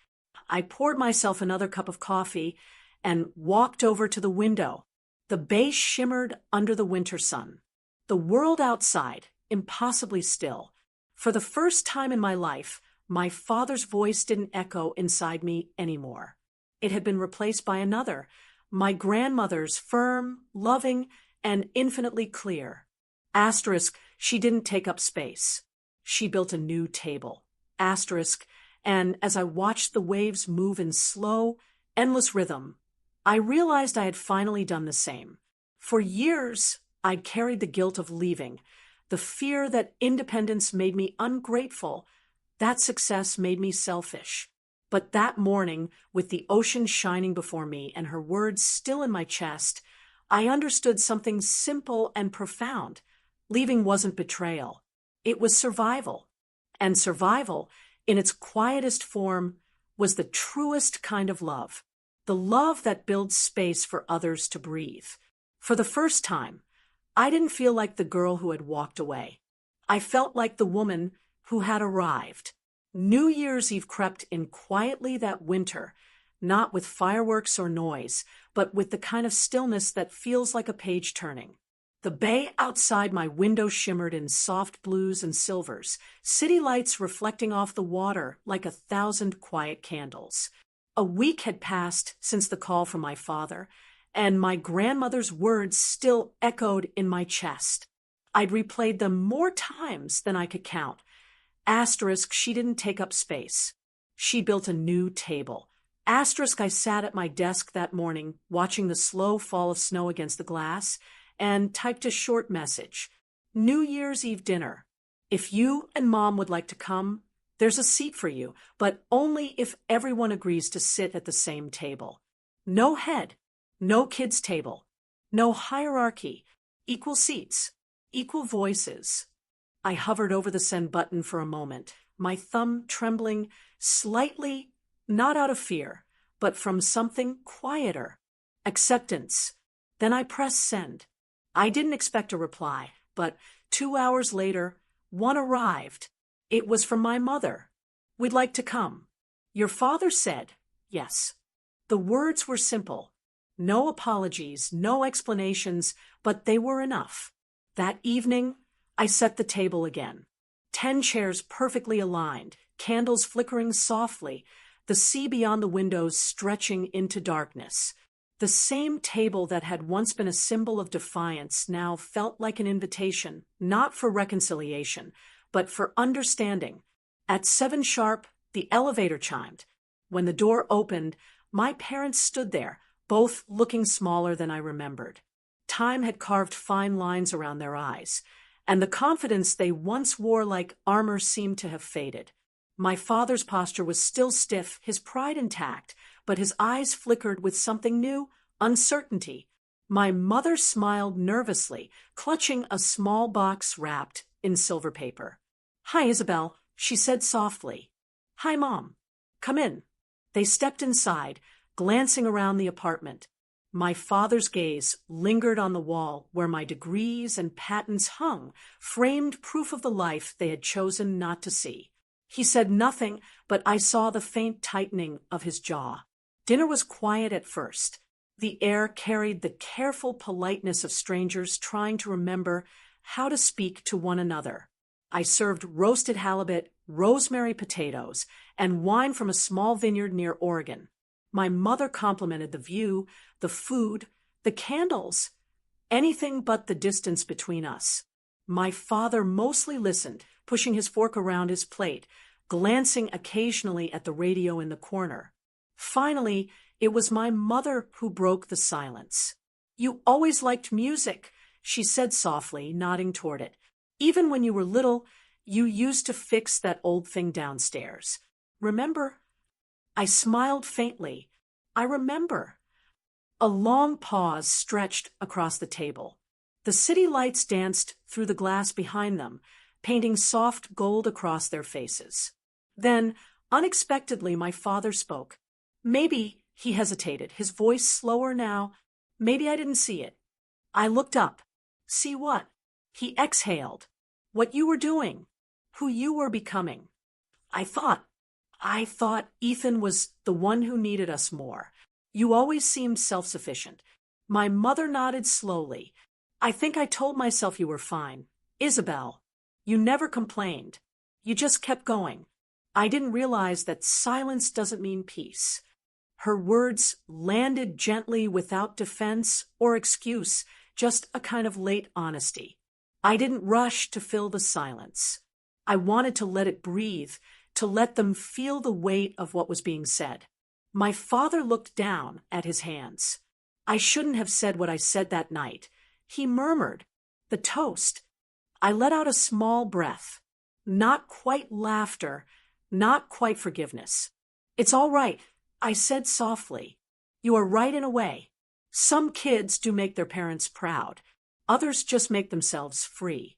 I poured myself another cup of coffee and walked over to the window. The bay shimmered under the winter sun. The world outside, impossibly still. For the first time in my life, my father's voice didn't echo inside me anymore. It had been replaced by another, my grandmother's, firm, loving, and infinitely clear. Asterisk, she didn't take up space. She built a new table. Asterisk, and as I watched the waves move in slow, endless rhythm, I realized I had finally done the same. For years, I'd carried the guilt of leaving, the fear that independence made me ungrateful, that success made me selfish. But that morning, with the ocean shining before me and her words still in my chest, I understood something simple and profound. Leaving wasn't betrayal. It was survival. And survival, in its quietest form, was the truest kind of love. The love that builds space for others to breathe. For the first time, I didn't feel like the girl who had walked away. I felt like the woman who had arrived. New Year's Eve crept in quietly that winter, not with fireworks or noise, but with the kind of stillness that feels like a page turning. The bay outside my window shimmered in soft blues and silvers, city lights reflecting off the water like 1,000 quiet candles. A week had passed since the call from my father, and my grandmother's words still echoed in my chest. I'd replayed them more times than I could count. Asterisk, she didn't take up space. She built a new table. Asterisk, I sat at my desk that morning, watching the slow fall of snow against the glass, and typed a short message. New Year's Eve dinner. If you and Mom would like to come, there's a seat for you, but only if everyone agrees to sit at the same table. No head, no kids' table, no hierarchy, equal seats, equal voices. I hovered over the send button for a moment, my thumb trembling slightly, not out of fear, but from something quieter. Acceptance. Then I pressed send. I didn't expect a reply, but 2 hours later, one arrived. It was from my mother. We'd like to come. Your father said yes. The words were simple. No apologies, no explanations, but they were enough. That evening, I set the table again. 10 chairs perfectly aligned, candles flickering softly, the sea beyond the windows stretching into darkness. The same table that had once been a symbol of defiance now felt like an invitation, not for reconciliation, but for understanding. At 7 sharp, the elevator chimed. When the door opened, my parents stood there, both looking smaller than I remembered. Time had carved fine lines around their eyes, and the confidence they once wore like armor seemed to have faded. My father's posture was still stiff, his pride intact, but his eyes flickered with something new, uncertainty. My mother smiled nervously, clutching a small box wrapped in silver paper. "Hi, Isabel," she said softly. "Hi, Mom. Come in." They stepped inside, glancing around the apartment. My father's gaze lingered on the wall where my degrees and patents hung, framed proof of the life they had chosen not to see. He said nothing, but I saw the faint tightening of his jaw. Dinner was quiet at first. The air carried the careful politeness of strangers trying to remember how to speak to one another. I served roasted halibut, rosemary potatoes, and wine from a small vineyard near Oregon. My mother complimented the view, the food, the candles, anything but the distance between us. My father mostly listened, pushing his fork around his plate, glancing occasionally at the radio in the corner. Finally, it was my mother who broke the silence. "You always liked music," she said softly, nodding toward it. "Even when you were little, you used to fix that old thing downstairs. Remember?" I smiled faintly. "I remember." A long pause stretched across the table. The city lights danced through the glass behind them, painting soft gold across their faces. Then, unexpectedly, my father spoke. "Maybe," he hesitated, his voice slower now, "maybe I didn't see it." I looked up. "See what?" He exhaled. "What you were doing. Who you were becoming. I thought Ethan was the one who needed us more. You always seemed self-sufficient." My mother nodded slowly. "I think I told myself you were fine. Isabel. You never complained. You just kept going. I didn't realize that silence doesn't mean peace." Her words landed gently without defense or excuse, just a kind of late honesty. I didn't rush to fill the silence. I wanted to let it breathe, to let them feel the weight of what was being said. My father looked down at his hands. "I shouldn't have said what I said that night." He murmured, "The toast." I let out a small breath. Not quite laughter, not quite forgiveness. "It's all right," I said softly. "You are right in a way. Some kids do make their parents proud. Others just make themselves free."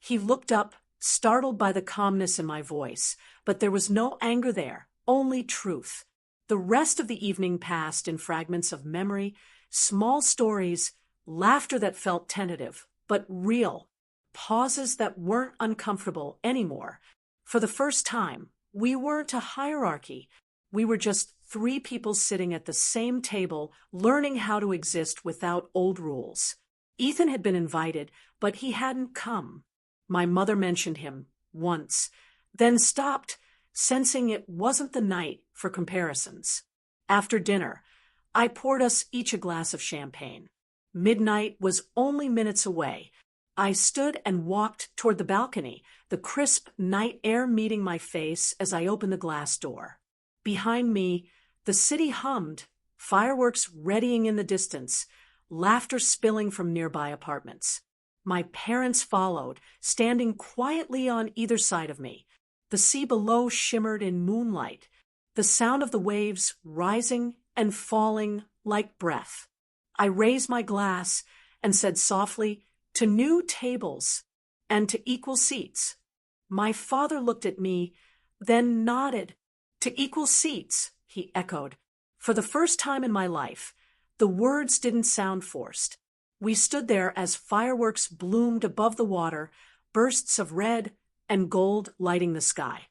He looked up, startled by the calmness in my voice, but there was no anger there, only truth. The rest of the evening passed in fragments of memory, small stories, laughter that felt tentative, but real, pauses that weren't uncomfortable anymore. For the first time, we weren't a hierarchy. We were just three people sitting at the same table, learning how to exist without old rules. Ethan had been invited, but he hadn't come. My mother mentioned him once, then stopped, sensing it wasn't the night for comparisons. After dinner, I poured us each a glass of champagne. Midnight was only minutes away. I stood and walked toward the balcony, the crisp night air meeting my face as I opened the glass door. Behind me, the city hummed, fireworks readying in the distance, laughter spilling from nearby apartments. My parents followed, standing quietly on either side of me. The sea below shimmered in moonlight, the sound of the waves rising and falling like breath. I raised my glass and said softly, "To new tables and to equal seats." My father looked at me, then nodded. "To equal seats," he echoed. For the first time in my life, the words didn't sound forced. We stood there as fireworks bloomed above the water, bursts of red and gold lighting the sky.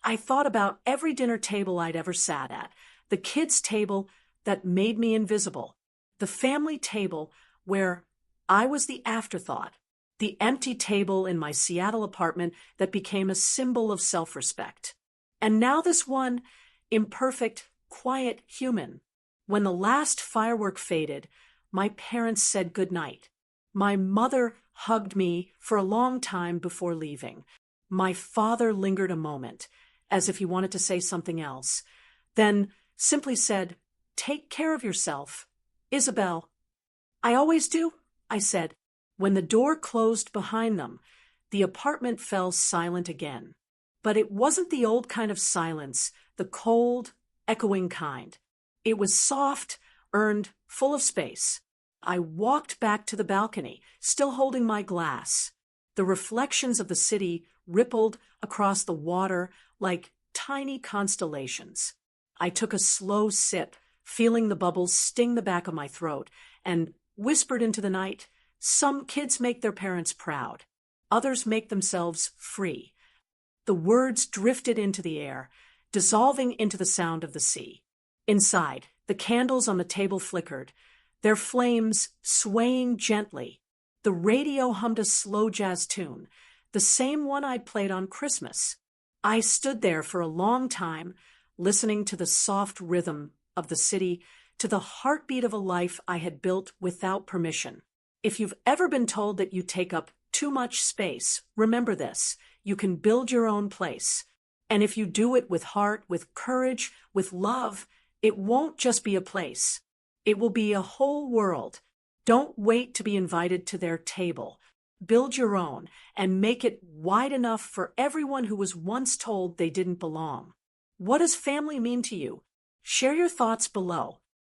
I thought about every dinner table I'd ever sat at, the kids' table that made me invisible, the family table where I was the afterthought, the empty table in my Seattle apartment that became a symbol of self-respect. And now this one, imperfect, quiet human. When the last firework faded, my parents said goodnight. My mother hugged me for a long time before leaving. My father lingered a moment, as if he wanted to say something else, then simply said, "Take care of yourself, Isabel." "I always do," I said. When the door closed behind them, the apartment fell silent again. But it wasn't the old kind of silence, the cold, echoing kind. It was soft, earned, full of space. I walked back to the balcony, still holding my glass. The reflections of the city rippled across the water like tiny constellations. I took a slow sip, feeling the bubbles sting the back of my throat, and whispered into the night, "Some kids make their parents proud. Others make themselves free." The words drifted into the air, dissolving into the sound of the sea. Inside, the candles on the table flickered, their flames swaying gently. The radio hummed a slow jazz tune, the same one I'd played on Christmas. I stood there for a long time, listening to the soft rhythm of the city, to the heartbeat of a life I had built without permission. If you've ever been told that you take up too much space, remember this: you can build your own place. And if you do it with heart, with courage, with love, it won't just be a place. It will be a whole world. Don't wait to be invited to their table. Build your own and make it wide enough for everyone who was once told they didn't belong. What does family mean to you? Share your thoughts below.